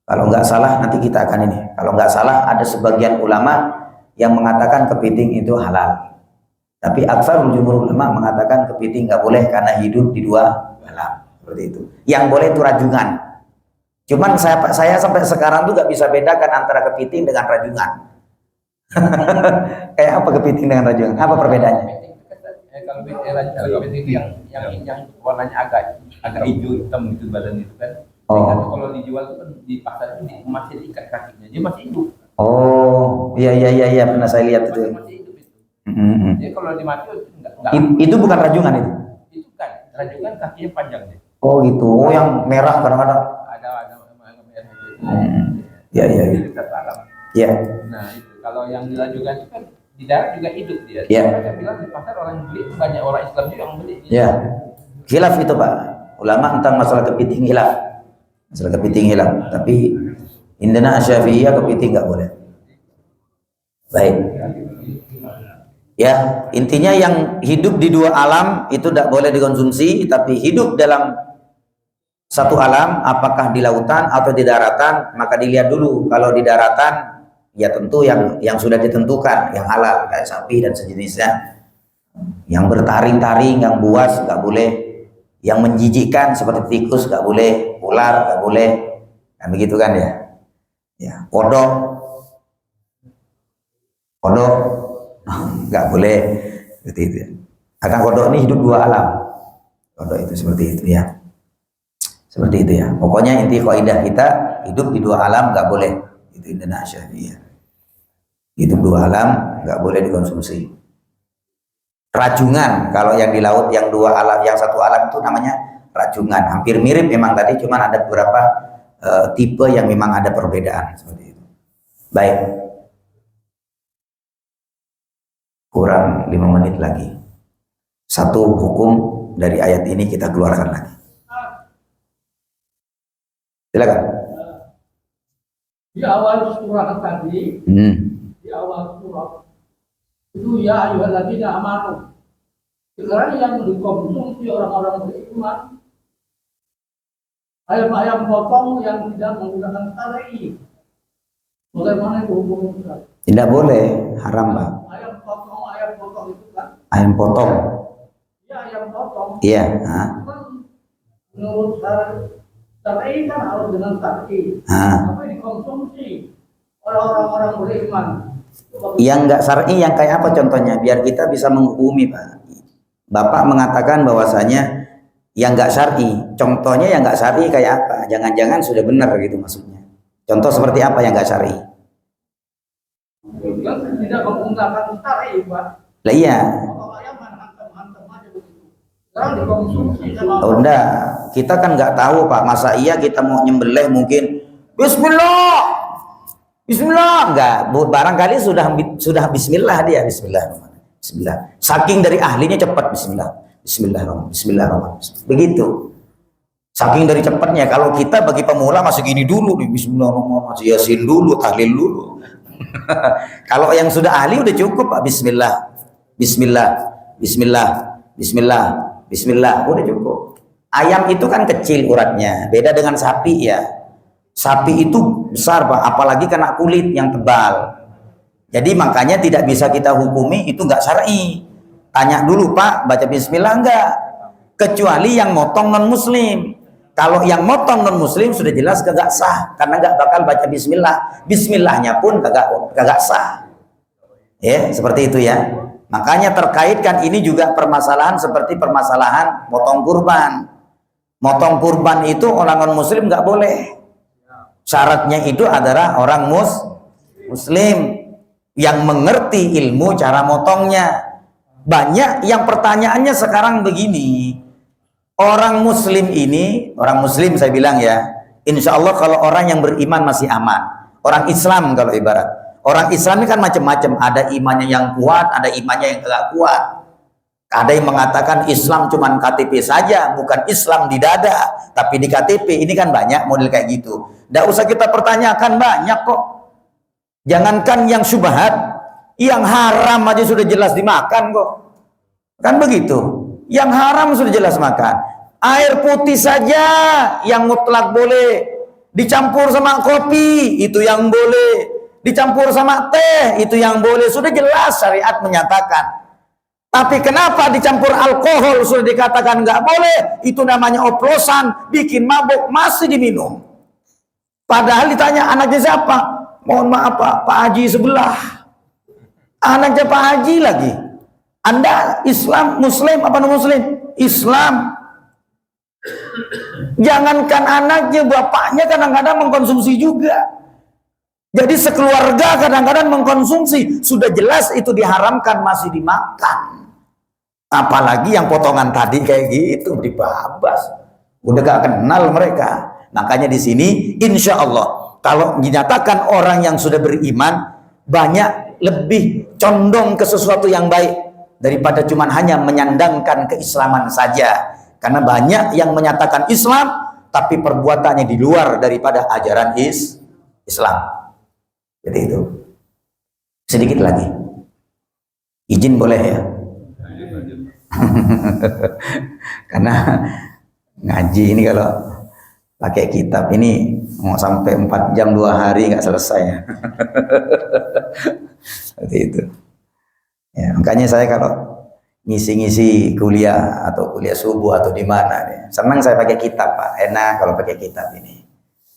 kalau nggak salah nanti kita akan ini, kalau nggak salah ada sebagian ulama yang mengatakan kepiting itu halal, tapi aksarul jumhur ulama mengatakan kepiting nggak boleh karena hidup di 2 alam, seperti itu. Yang boleh itu rajungan. Cuman saya sampai sekarang tuh nggak bisa bedakan antara kepiting dengan rajungan. Kayak apa kepiting dengan rajungan? Apa perbedaannya? Kalau kepiting yang warnanya agak hijau hitam itu badan itu kan, Sehingga Oh. kalau dijual itu kan di pasar itu masih diikat kakinya, dia masih hidup. Oh, iya, pernah saya lihat itu. Masih hidup itu. Mm-mm. Jadi kalau dimati enggak. Itu bukan rajungan itu. Itu kan rajungan kakinya panjang deh. Oh gitu. Oh yang merah kadang-kadang. Ada merah itu. Iya. Itu dekat alam. Iya. Nah itu kalau yang dirajungan itu kan di darat juga hidup dia. Iya. Mereka bilang di pasar orang beli banyak orang Islam juga yang beli. Iya. Khilaf itu Pak. Ulama tentang masalah kepiting hilaf. Masalah kepiting hilaf. Tapi Indana Syafi'iyah kepiting nggak boleh. Baik. Ya, intinya yang hidup di dua alam itu tidak boleh dikonsumsi, tapi hidup dalam satu alam, apakah di lautan atau di daratan, maka dilihat dulu. Kalau di daratan, ya tentu yang sudah ditentukan, yang halal, kayak sapi dan sejenisnya. Yang bertaring-taring, yang buas nggak boleh, yang menjijikkan seperti tikus nggak boleh, ular nggak boleh, nah begitu kan ya. Ya, kodok nggak boleh, seperti itu. Akan kodok ini hidup dua alam, kodok itu seperti itu ya. Seperti itu ya. Pokoknya inti kaidah kita hidup di dua alam nggak boleh. Itu Indonesia ya. Hidup dua alam nggak boleh dikonsumsi. Rajungan kalau yang di laut yang dua alam, yang satu alam itu namanya rajungan. Hampir mirip memang tadi, cuman ada beberapa tipe yang memang ada perbedaan seperti itu. Baik. Kurang 5 menit lagi. Satu hukum dari ayat ini kita keluarkan lagi. Silakan. Di awal surah tadi, di awal surah itu ya ayyuhalladzina amanu. Sekarang yang dikonsumsi orang-orang beriman ayam-ayam potong yang tidak menggunakan syar'i. Bagaimana itu hukumnya? Tidak boleh, haram Pak. Ayam potong itu kan? Ayam potong. Ya ayam potong. Iya. Kan menurut syar'i kan harus dengan syar'i. Tapi dikonsumsi oleh orang-orang beriman. Yang nggak syar'i yang kayak apa contohnya? Biar kita bisa menghukumi Pak. Bapak mengatakan bahwasanya yang nggak syar'i. Contohnya yang nggak syar'i kayak apa? Jangan-jangan sudah benar gitu maksudnya. Contoh seperti apa yang nggak syar'i? Yang tidak menggunakan syar'i, Pak. Lah iya. Kalau ayam hantam-hantam aja begitu. Sekarang dikonsumsi sama Oh enggak, kita kan nggak tahu Pak. Masa iya kita mau nyembelih mungkin Bismillah, Bismillah enggak. Barangkali sudah Bismillah dia, Bismillah. Saking dari ahlinya cepat Bismillah, Bismillahirrahmanirrahim. Begitu. Saking dari cepatnya. Kalau kita bagi pemula masih gini dulu nih, Bismillahirrahmanirrahim, masih yasin dulu, tahlil dulu. Kalau yang sudah ahli udah cukup Pak. Bismillah, udah cukup. Ayam itu kan kecil uratnya, beda dengan sapi ya. Sapi itu besar Pak, apalagi kena kulit yang tebal. Jadi makanya tidak bisa kita hukumi itu nggak syar'i. Tanya dulu Pak, baca Bismillah enggak? Kecuali yang motong non Muslim. Kalau yang motong non Muslim sudah jelas kagak sah, karena nggak bakal baca Bismillah. Bismillahnya pun kagak sah. Ya, seperti itu ya. Makanya terkaitkan ini juga permasalahan seperti permasalahan motong kurban. Motong kurban itu orang non-muslim nggak boleh. Syaratnya itu adalah orang muslim yang mengerti ilmu cara motongnya. Banyak yang pertanyaannya sekarang begini. Orang muslim ini, orang muslim saya bilang ya, insya Allah kalau orang yang beriman masih aman. Orang Islam kalau ibarat. Orang Islam ini kan macam-macam, ada imannya yang kuat, ada imannya yang tidak kuat. Ada yang mengatakan Islam cuma KTP saja, bukan Islam di dada, tapi di KTP. Ini kan banyak model kayak gitu. Tidak usah kita pertanyakan, banyak kok. Jangankan yang syubhat, yang haram aja sudah jelas dimakan kok. Kan begitu. Yang haram sudah jelas makan. Air putih saja yang mutlak boleh. Dicampur sama kopi, itu yang boleh. Dicampur sama teh, itu yang boleh. Sudah jelas syariat menyatakan. Tapi kenapa dicampur alkohol sudah dikatakan nggak boleh? Itu namanya oplosan, bikin mabuk, masih diminum. Padahal ditanya anaknya siapa? Mohon maaf Pak Haji sebelah. Anaknya Pak Haji lagi. Anda Islam, Muslim apa non Muslim? Islam. Jangankan anaknya, bapaknya kadang-kadang mengkonsumsi juga. Jadi sekeluarga kadang-kadang mengkonsumsi, sudah jelas itu diharamkan masih dimakan. Apalagi yang potongan tadi kayak gitu dibabas, udah gak kenal mereka. Makanya di sini insya Allah kalau dinyatakan orang yang sudah beriman banyak lebih condong ke sesuatu yang baik daripada cuman hanya menyandangkan keislaman saja. Karena banyak yang menyatakan Islam tapi perbuatannya di luar daripada ajaran Islam. Jadi itu. Sedikit lagi. Izin boleh ya? Karena ngaji ini kalau pakai kitab ini mau sampai 4 jam 2 hari nggak selesai ya. Seperti itu ya, makanya saya kalau ngisi-ngisi kuliah atau kuliah subuh atau di mana ya, senang saya pakai kitab Pak, enak kalau pakai kitab ini,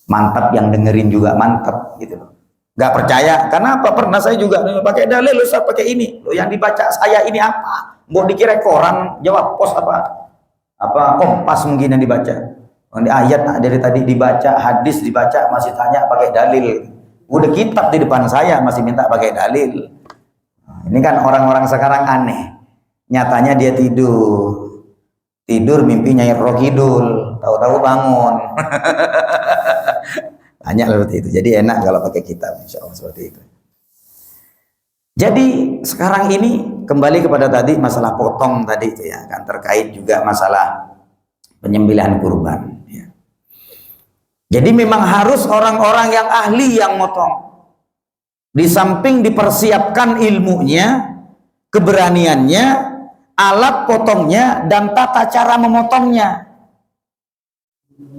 mantap yang dengerin juga mantap gitu loh. Nggak percaya, karena apa? Pernah saya juga pakai dalil, lo saya pakai ini, lo yang dibaca saya ini apa? Mau dikira koran, jawab pos apa Kompas mungkin yang dibaca. Ayat dari tadi dibaca, hadis dibaca, masih tanya pakai dalil. Udah kitab di depan saya masih minta pakai dalil. Ini kan orang-orang sekarang aneh. Nyatanya dia tidur mimpi Nyai Roh Kidul, tahu-tahu bangun. Banyak seperti itu. Jadi enak kalau pakai kitab, insya Allah seperti itu. Jadi sekarang ini kembali kepada tadi masalah potong tadi itu ya kan, terkait juga masalah penyembelihan kurban ya. Jadi memang harus orang-orang yang ahli yang motong. Di samping dipersiapkan ilmunya, keberaniannya, alat potongnya dan tata cara memotongnya.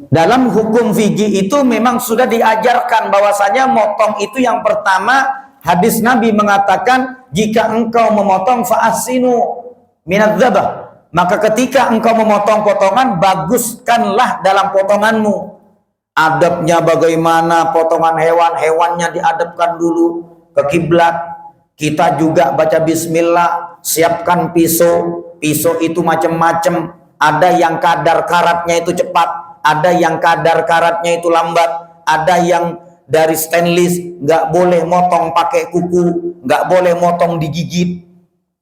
Dalam hukum fikih itu memang sudah diajarkan bahwasanya motong itu yang pertama, hadis Nabi mengatakan jika engkau memotong fa'asinu minadz dzabah, maka ketika engkau memotong potongan baguskanlah dalam potonganmu. Adabnya bagaimana potongan hewannya diadabkan dulu ke kiblat. Kita juga baca bismillah, siapkan pisau itu macam-macam, ada yang kadar karatnya itu cepat, ada yang kadar karatnya itu lambat, ada yang dari stainless, nggak boleh motong pakai kuku, nggak boleh motong digigit.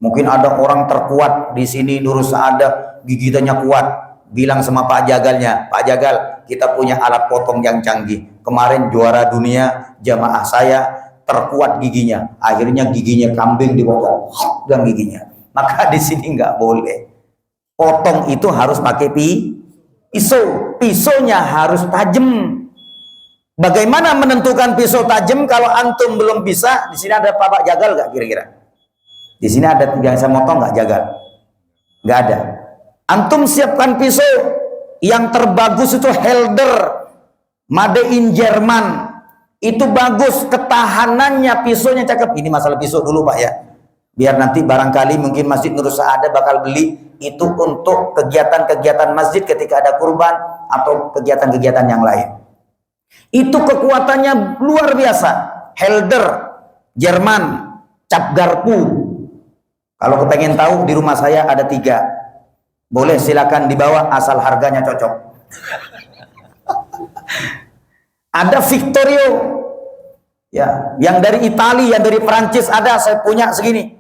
Mungkin ada orang terkuat di sini Nur Saadah, gigitannya kuat, bilang sama Pak Jagalnya, Pak Jagal, kita punya alat potong yang canggih. Kemarin juara dunia jamaah saya terkuat giginya, akhirnya giginya kambing dipotong, dan giginya. Maka di sini nggak boleh. Potong itu harus pakai pisau, pisaunya harus tajam. Bagaimana menentukan pisau tajam kalau antum belum bisa? Di sini ada Pak Jagal nggak kira-kira? Di sini ada yang saya motong nggak Jagal? Nggak ada. Antum siapkan pisau yang terbagus itu Helder, made in Jerman. Itu bagus, ketahanannya pisaunya cakep. Ini masalah pisau dulu Pak ya. Biar nanti barangkali mungkin Masjid Nur Saadah bakal beli itu untuk kegiatan-kegiatan masjid ketika ada kurban atau kegiatan-kegiatan yang lain. Itu kekuatannya luar biasa. Helder, Jerman, cap garpu. Kalau kepengen tahu, di rumah saya ada 3. Boleh silakan dibawa asal harganya cocok. Ada Victorio, ya, yang dari Italia, yang dari Perancis ada. Saya punya segini.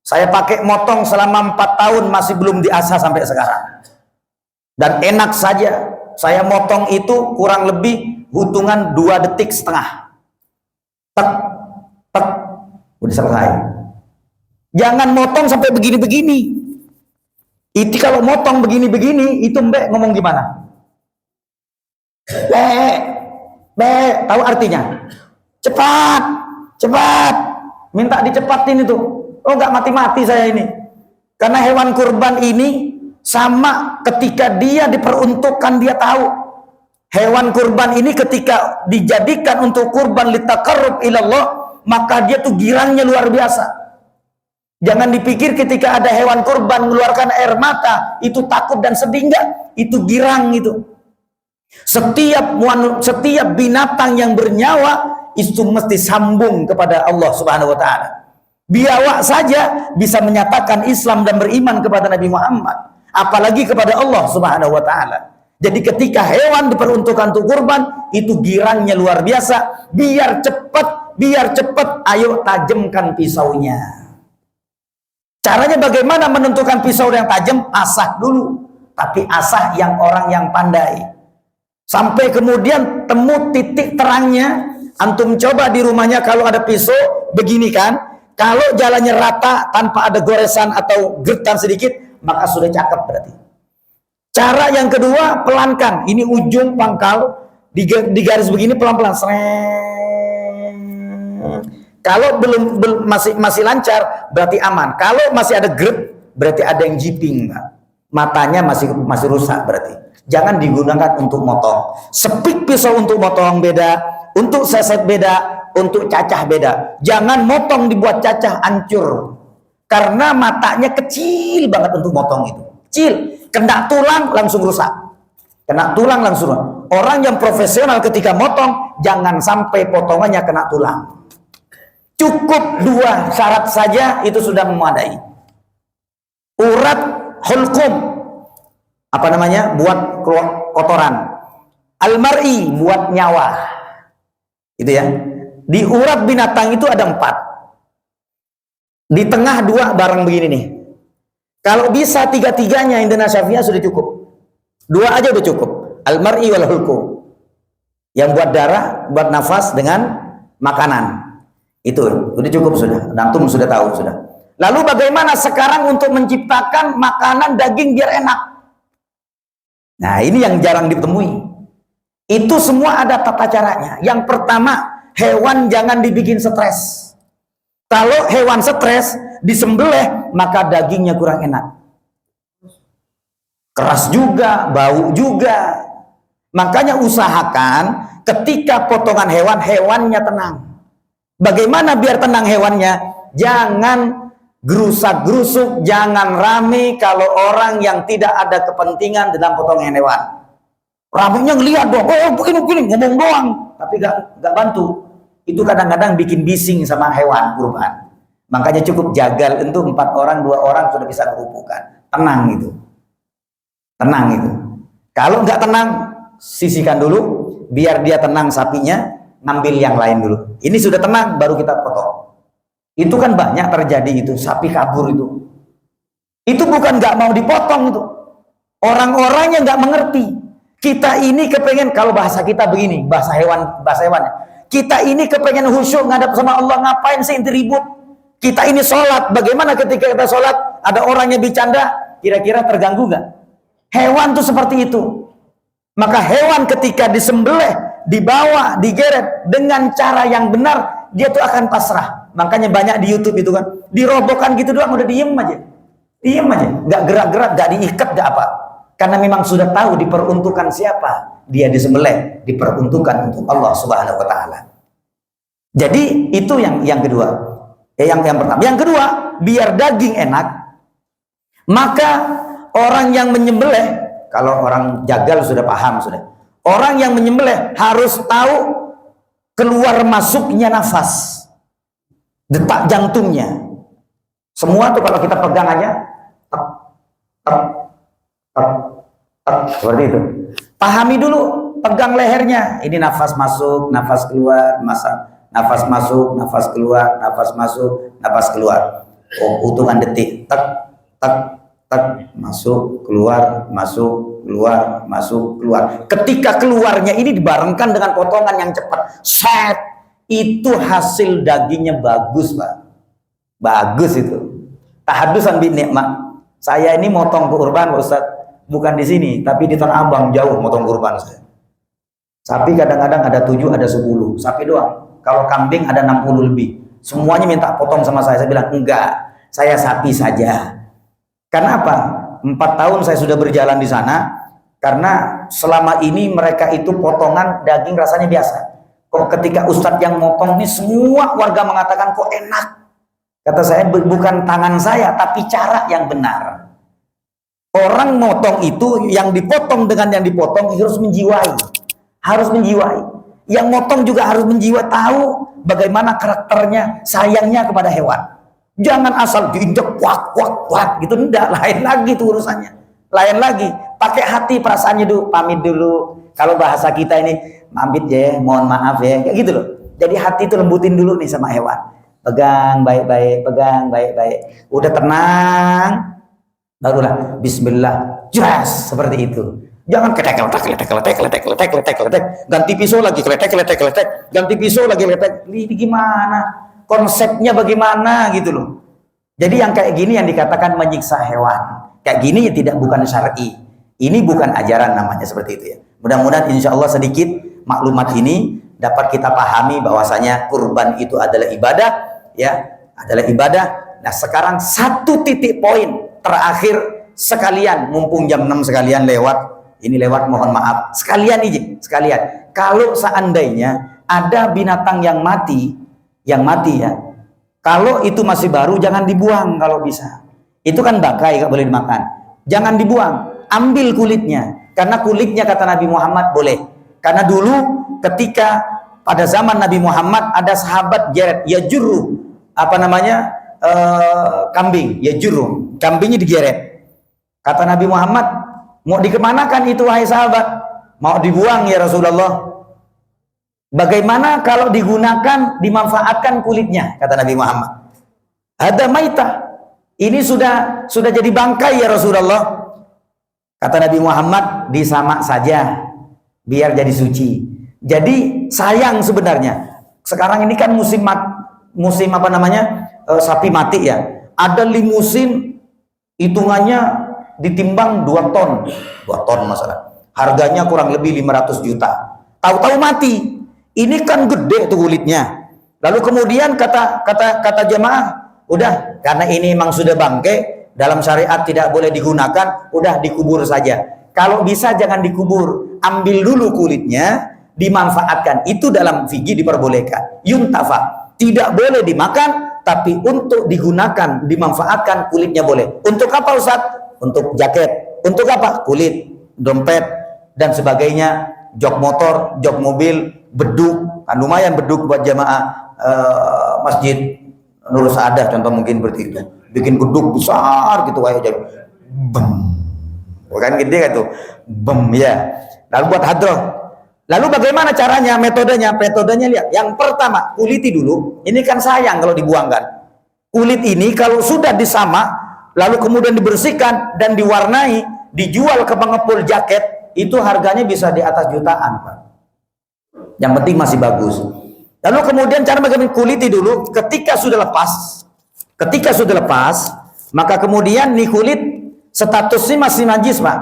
Saya pakai motong selama 4 tahun masih belum diasah sampai sekarang. Dan enak saja. Saya motong itu kurang lebih hitungan 2,5 detik. Tek, tek, udah selesai. Jangan motong sampai begini-begini. Itu kalau motong begini-begini, itu Mbak ngomong gimana? Tahu artinya? Cepat, cepat. Minta dicepatin itu. Oh, nggak mati-mati saya ini. Karena hewan kurban ini sama ketika dia diperuntukkan, dia tahu. Hewan kurban ini ketika dijadikan untuk kurban litaqarrub ilallah, maka dia tuh girangnya luar biasa. Jangan dipikir ketika ada hewan kurban mengeluarkan air mata, itu takut dan sedih, enggak. Itu girang itu. Setiap binatang yang bernyawa, itu mesti sambung kepada Allah Subhanahu wa ta'ala. Biawak saja bisa menyatakan Islam dan beriman kepada Nabi Muhammad. Apalagi kepada Allah Subhanahu wa ta'ala. Jadi ketika hewan diperuntukkan untuk kurban, itu girangnya luar biasa. Biar cepat, ayo tajamkan pisaunya. Caranya bagaimana menentukan pisau yang tajam? Asah dulu. Tapi asah yang orang yang pandai. Sampai kemudian temu titik terangnya. Antum coba di rumahnya kalau ada pisau, begini kan. Kalau jalannya rata, tanpa ada goresan atau gertan sedikit, maka sudah cakep berarti. Cara yang kedua, pelankan. Ini ujung pangkal di garis begini pelan-pelan. Kalau belum masih lancar, berarti aman. Kalau masih ada geret, berarti ada yang jiping. Matanya masih rusak berarti. Jangan digunakan untuk motong. Sepik pisau untuk motong beda, untuk seset beda, untuk cacah beda. Jangan motong dibuat cacah, hancur. Karena matanya kecil banget untuk motong itu. Kecil. Kena tulang langsung rusak. Kena tulang langsung rusak. Orang yang profesional ketika motong, jangan sampai potongannya kena tulang. Cukup 2 syarat saja itu sudah memadai. Urat hulqum, apa namanya? Buat kotoran. Al-mar'i, buat nyawa. Itu ya. Di urat binatang itu ada 4. Di tengah 2 barang begini nih. Kalau bisa 3-3-nya Indonesia Syafi'iyah sudah cukup. 2 aja udah cukup. Al-mar'i wal hulqum. Yang buat darah, buat nafas dengan makanan. Itu udah cukup sudah. Antum sudah tahu sudah. Lalu bagaimana sekarang untuk menciptakan makanan daging biar enak? Nah, ini yang jarang ditemui. Itu semua ada tata caranya. Yang pertama, hewan jangan dibikin stres. Kalau hewan stres, disembelih, maka dagingnya kurang enak. Keras juga, bau juga. Makanya usahakan ketika potongan hewan, hewannya tenang. Bagaimana biar tenang hewannya? Jangan gerusak-gerusuk, jangan rame kalau orang yang tidak ada kepentingan dalam potongan hewan. Ramenya ngeliat dong, oh begini, ngomong doang, tapi gak bantu. Itu kadang-kadang bikin bising sama hewan kurban. Makanya cukup jagal itu 4 orang, 2 orang sudah bisa kerumpukan. Tenang itu. Tenang itu. Kalau nggak tenang, sisihkan dulu, biar dia tenang sapinya, ngambil yang lain dulu. Ini sudah tenang, baru kita potong. Itu kan banyak terjadi itu, sapi kabur itu. Itu bukan nggak mau dipotong itu. Orang-orang yang nggak mengerti. Kita ini kepengen, kalau bahasa kita begini, bahasa hewannya. Kita ini kepengen khusyuk ngadap sama Allah, ngapain sih inti ribut? Kita ini sholat, bagaimana ketika kita sholat, ada orangnya bercanda, kira-kira terganggu nggak? Hewan tuh seperti itu. Maka hewan ketika disembelih, dibawa, digeret dengan cara yang benar, dia tuh akan pasrah. Makanya banyak di YouTube itu kan, dirobohkan gitu doang, udah diem aja. Diem aja, nggak gerak-gerak, nggak diikat, nggak apa. Karena memang sudah tahu diperuntukkan siapa. Dia disembelih, diperuntukkan untuk Allah Subhanahu wa Ta'ala. Jadi itu yang kedua. Yang pertama. Yang kedua, biar daging enak, maka orang yang menyembelih, kalau orang jagal sudah paham sudah. Orang yang menyembelih harus tahu keluar masuknya nafas, detak jantungnya. Semua tuh kalau kita pegang aja, seperti itu. Pahami dulu, pegang lehernya. Ini nafas masuk, nafas keluar, nafas masuk, nafas keluar, nafas masuk, nafas keluar. Oh, hitungan detik. Tak, tak, tak, masuk, keluar, masuk, keluar, masuk, keluar. Ketika keluarnya ini dibarengkan dengan potongan yang cepat, set, itu hasil dagingnya bagus, Pak. Bagus itu. Tahadusan bin nikmah. Saya ini motong kurban, Ustaz. Bukan di sini, tapi di Tanah Abang jauh motong kurban saya. Sapi kadang-kadang ada 7, ada 10. Sapi doang. Kalau kambing ada 60 lebih. Semuanya minta potong sama saya. Saya bilang, enggak. Saya sapi saja. Karena apa? 4 tahun saya sudah berjalan di sana. Karena selama ini mereka itu potongan daging rasanya biasa. Kok ketika Ustadz yang motong ini semua warga mengatakan kok enak. Kata saya, bukan tangan saya, tapi cara yang benar. Orang motong itu, yang dipotong dengan yang dipotong harus menjiwai. Harus menjiwai. Yang motong juga harus menjiwai, tahu bagaimana karakternya, sayangnya kepada hewan. Jangan asal diinjek kuat gitu, enggak, lain lagi itu urusannya. Lain lagi, pakai hati perasaannya dulu, pamit dulu. Kalau bahasa kita ini, pamit ya, mohon maaf ya, kayak gitu loh. Jadi hati itu lembutin dulu nih sama hewan. Pegang baik-baik, pegang baik-baik. Udah tenang, barulah bismillah, jelas seperti itu. Jangan kletek, ganti pisau lagi kletek, ganti pisau lagi kletek. Ini gimana? Konsepnya bagaimana gitu loh. Jadi yang kayak gini yang dikatakan menyiksa hewan. Kayak gini ya tidak bukan syar'i. Ini bukan ajaran namanya seperti itu ya. Mudah-mudahan insya Allah sedikit maklumat ini dapat kita pahami bahwasanya kurban itu adalah ibadah, ya, adalah ibadah. Nah sekarang satu titik poin terakhir sekalian, mumpung jam 6 sekalian lewat. Ini lewat, mohon maaf. Sekalian sekalian. Kalau seandainya ada binatang yang mati ya, kalau itu masih baru jangan dibuang kalau bisa. Itu kan bangkai, gak boleh dimakan. Jangan dibuang, ambil kulitnya. Karena kulitnya kata Nabi Muhammad boleh. Karena dulu ketika pada zaman Nabi Muhammad ada sahabat geret, ya juru, kambing, ya juru, kambingnya digeret. Kata Nabi Muhammad, mau dikemanakan itu wahai sahabat? Mau dibuang ya Rasulullah. Bagaimana kalau digunakan, dimanfaatkan kulitnya? Kata Nabi Muhammad, ada maitah, ini sudah jadi bangkai ya Rasulullah. Kata Nabi Muhammad, disamak saja biar jadi suci. Jadi sayang sebenarnya. Sekarang ini kan musim sapi mati ya. Ada limusin hitungannya ditimbang 2 ton. 2 ton masalah. Harganya kurang lebih 500 juta. Tahu-tahu mati. Ini kan gede tuh kulitnya. Lalu kemudian kata jemaah, udah karena ini memang sudah bangkai, dalam syariat tidak boleh digunakan, udah dikubur saja. Kalau bisa jangan dikubur, ambil dulu kulitnya, dimanfaatkan. Itu dalam fikih diperbolehkan. Yuntafa, tidak boleh dimakan, tapi untuk digunakan, dimanfaatkan kulitnya boleh. Untuk apa Ustaz? Untuk jaket. Untuk apa? Kulit, dompet, dan sebagainya. Jok motor, jok mobil, beduk. Kan lumayan beduk buat jamaah masjid Nurul Saadah contoh mungkin seperti itu. Bikin beduk besar gitu kayak jadi bem. Bukan gede kan tuh. Bem ya. Lalu buat hadroh. Lalu bagaimana caranya, metodenya? Metodenya lihat. Yang pertama, kuliti dulu. Ini kan sayang kalau dibuangkan. Kulit ini kalau sudah disamak, lalu kemudian dibersihkan dan diwarnai, dijual ke pengepul jaket, itu harganya bisa di atas jutaan, Pak. Yang penting masih bagus. Lalu kemudian cara bagaimana? Kuliti dulu. Ketika sudah lepas, maka kemudian nih kulit statusnya masih najis, Pak.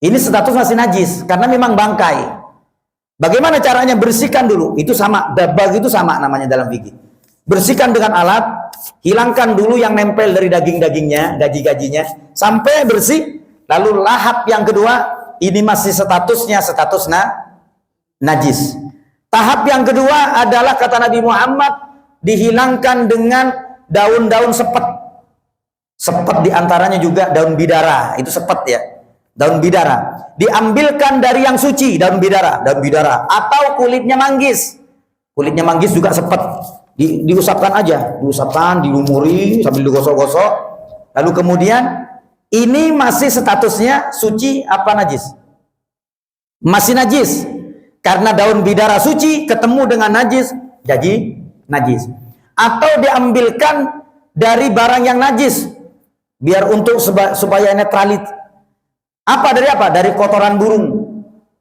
Ini status masih najis karena memang bangkai. Bagaimana caranya? Bersihkan dulu. Itu sama, dabag itu sama namanya dalam fikih. Bersihkan dengan alat, hilangkan dulu yang nempel dari daging-dagingnya, gaji-gajinya sampai bersih. Lalu lahap yang kedua, ini masih status najis. Tahap yang kedua adalah kata Nabi Muhammad, dihilangkan dengan daun-daun sepet. Sepet diantaranya juga daun bidara, itu sepet ya. Daun bidara. Diambilkan dari yang suci, daun bidara. Atau kulitnya manggis. Kulitnya manggis juga sepet. Diusapkan aja, dilumuri sambil digosok-gosok. Lalu kemudian ini masih statusnya suci apa najis? Masih najis. Karena daun bidara suci ketemu dengan najis, jadi najis. Atau diambilkan dari barang yang najis, biar untuk supaya netralit. Dari apa? Dari kotoran burung.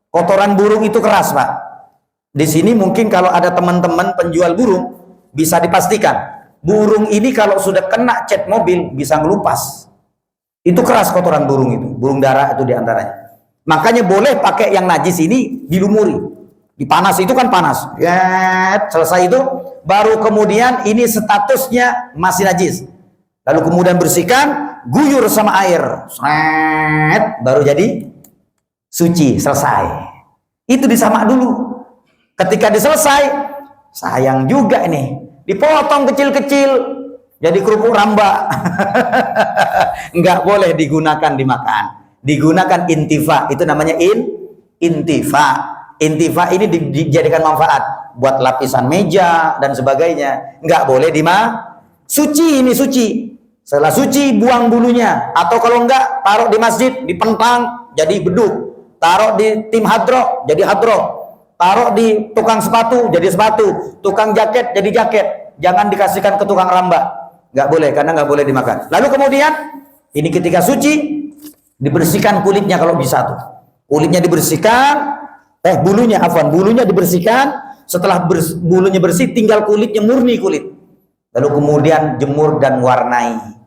Kotoran burung itu keras, Pak. Di sini mungkin kalau ada teman-teman penjual burung, bisa dipastikan burung ini kalau sudah kena cat mobil bisa ngelupas. Itu keras kotoran burung itu, burung dara itu diantaranya. Makanya boleh pakai yang najis ini dilumuri, dipanas, itu kan panas. Selesai itu, baru kemudian ini statusnya masih najis. Lalu kemudian bersihkan, guyur sama air, baru jadi suci, selesai. Itu disamak dulu. Ketika diselesai, sayang juga ini, dipotong kecil-kecil, jadi kerupuk ramba. Enggak boleh digunakan dimakan. Digunakan intifa, itu namanya intifa. Intifa ini dijadikan manfaat buat lapisan meja dan sebagainya. Enggak boleh suci, ini suci. Setelah suci buang bulunya, atau kalau enggak taruh di masjid, dipentang jadi beduk, taruh di tim hadroh jadi hadroh, taruh di tukang sepatu jadi sepatu, tukang jaket jadi jaket. Jangan dikasihkan ke tukang rambak, nggak boleh, karena nggak boleh dimakan. Lalu kemudian ini ketika suci dibersihkan kulitnya kalau bisa tuh, kulitnya dibersihkan, bulunya dibersihkan. Setelah bulunya bersih, tinggal kulitnya murni kulit. Lalu kemudian jemur dan warnai.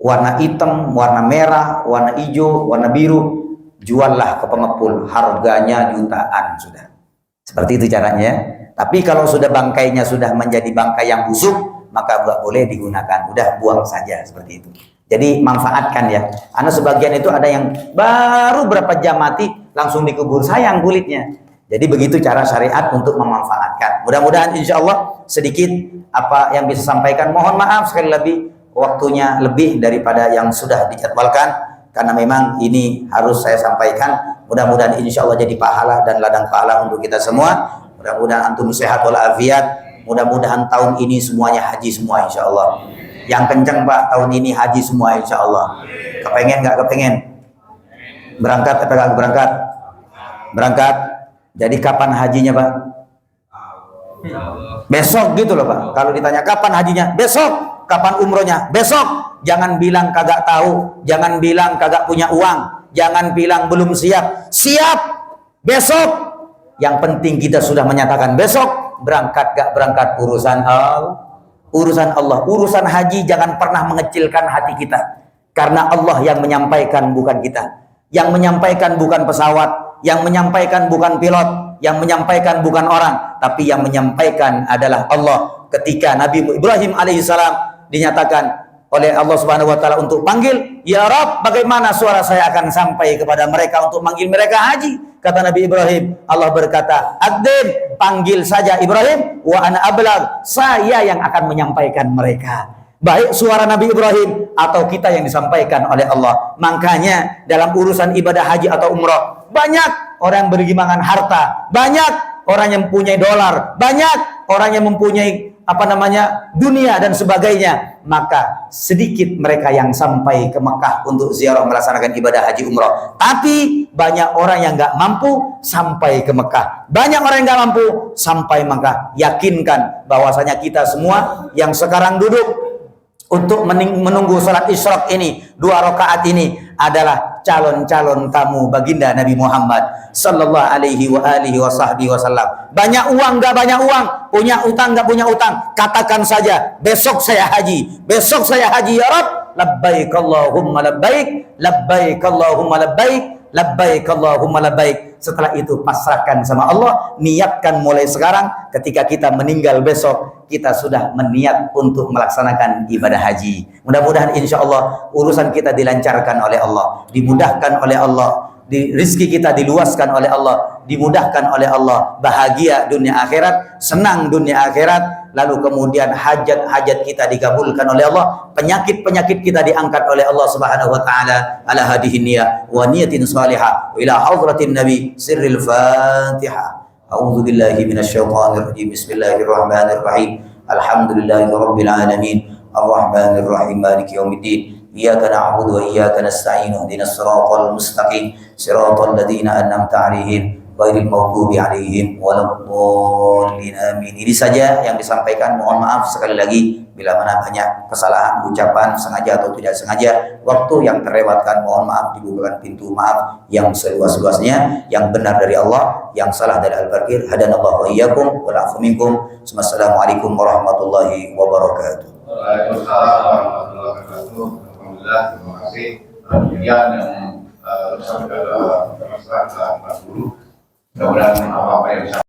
Warna hitam, warna merah, warna hijau, warna biru, juallah ke pengepul, harganya jutaan sudah. Seperti itu caranya. Tapi kalau sudah bangkainya sudah menjadi bangkai yang busuk, maka nggak boleh digunakan, udah buang saja seperti itu. Jadi manfaatkan ya. Karena sebagian itu ada yang baru berapa jam mati langsung dikubur, sayang kulitnya. Jadi begitu cara syariat untuk memanfaatkan. Mudah-mudahan insya Allah sedikit apa yang bisa sampaikan. Mohon maaf sekali lagi waktunya lebih daripada yang sudah dijadwalkan, karena memang ini harus saya sampaikan. Mudah-mudahan insya Allah jadi pahala dan ladang pahala untuk kita semua. Mudah-mudahan antum sehat walafiat. Mudah-mudahan tahun ini semuanya haji semua insya Allah. Yang kencang Pak, tahun ini haji semua insya Allah. Kepengen nggak kepengen? Berangkat atau nggak berangkat? Berangkat. Jadi kapan hajinya Pak? Besok gitu loh Pak. Kalau ditanya kapan hajinya? Besok. Kapan umrohnya? Besok. Jangan bilang kagak tahu, jangan bilang kagak punya uang, jangan bilang belum siap. Siap besok. Yang penting kita sudah menyatakan besok. Berangkat gak berangkat urusan Allah. Urusan Allah, urusan haji jangan pernah mengecilkan hati kita. Karena Allah yang menyampaikan, bukan kita. Yang menyampaikan bukan pesawat, yang menyampaikan bukan pilot, yang menyampaikan bukan orang, tapi yang menyampaikan adalah Allah. Ketika Nabi Ibrahim alaihissalam dinyatakan oleh Allah Subhanahu wa taala untuk panggil, "Ya Rabb, bagaimana suara saya akan sampai kepada mereka untuk manggil mereka haji?" Kata Nabi Ibrahim, Allah berkata, "Adzin, panggil saja Ibrahim, wa ana ablagh, saya yang akan menyampaikan mereka." Baik suara Nabi Ibrahim atau kita yang disampaikan oleh Allah. Makanya dalam urusan ibadah haji atau umrah, banyak orang yang bergimangan harta, banyak orang yang mempunyai dolar, banyak orang yang mempunyai dunia dan sebagainya. Maka sedikit mereka yang sampai ke Mekah untuk ziarah melaksanakan ibadah haji umrah. Tapi banyak orang yang nggak mampu sampai ke Mekah. Banyak orang yang nggak mampu sampai Mekah. Yakinkan bahwasanya kita semua yang sekarang duduk untuk menunggu salat isyraq ini, 2 rakaat ini adalah calon-calon tamu baginda Nabi Muhammad sallallahu alaihi wa alihi wasallam. Banyak uang enggak banyak uang, punya utang enggak punya utang, katakan saja besok saya haji. Besok saya haji ya Rabb. Labbaik Allahumma labbaik, labbaik Allahumma labbaik, labbaik Allahumma labbaik. Setelah itu pasrahkan sama Allah, niatkan mulai sekarang. Ketika kita meninggal besok, kita sudah meniat untuk melaksanakan ibadah haji. Mudah-mudahan insya Allah urusan kita dilancarkan oleh Allah, dimudahkan oleh Allah, rizki kita diluaskan oleh Allah, dimudahkan oleh Allah, bahagia dunia akhirat, senang dunia akhirat. Lalu kemudian hajat-hajat kita dikabulkan oleh Allah, penyakit-penyakit kita diangkat oleh Allah Subhanahu wa taala ala hadhihi niyyah wa niyatin salihah ila hadratin nabi sirril Fatihah. A'udzu billahi minasyaitonir rajim. Bismillahirrahmanirrahim. Alhamdulillahi rabbil alamin. Arrahmanir rahim. Maliki yaumiddin. Iyyaka na'budu wa iyyaka nasta'in. Ihdinas siratal mustaqim. Siratal ladzina an'amta 'alaihim ghairil maghdubi 'alaihim waladdallin. Amin. Ini saja yang disampaikan. Mohon maaf sekali lagi bila mana banyak kesalahan ucapan sengaja atau tidak sengaja. Waktu yang terlewatkan mohon maaf, dibukakan pintu maaf yang seluas-luasnya. Yang benar dari Allah, yang salah dari Al-Fakir. Hadanallahu wa iyyakum wa la'afu minkum. Assalamualaikum warahmatullahi wabarakatuh. Waalaikumsalam warahmatullahi wabarakatuh. Alhamdulillah, terima kasih. Kemudian yang sampai ke masyarakat 40. Mudah-mudahan apa-apa yang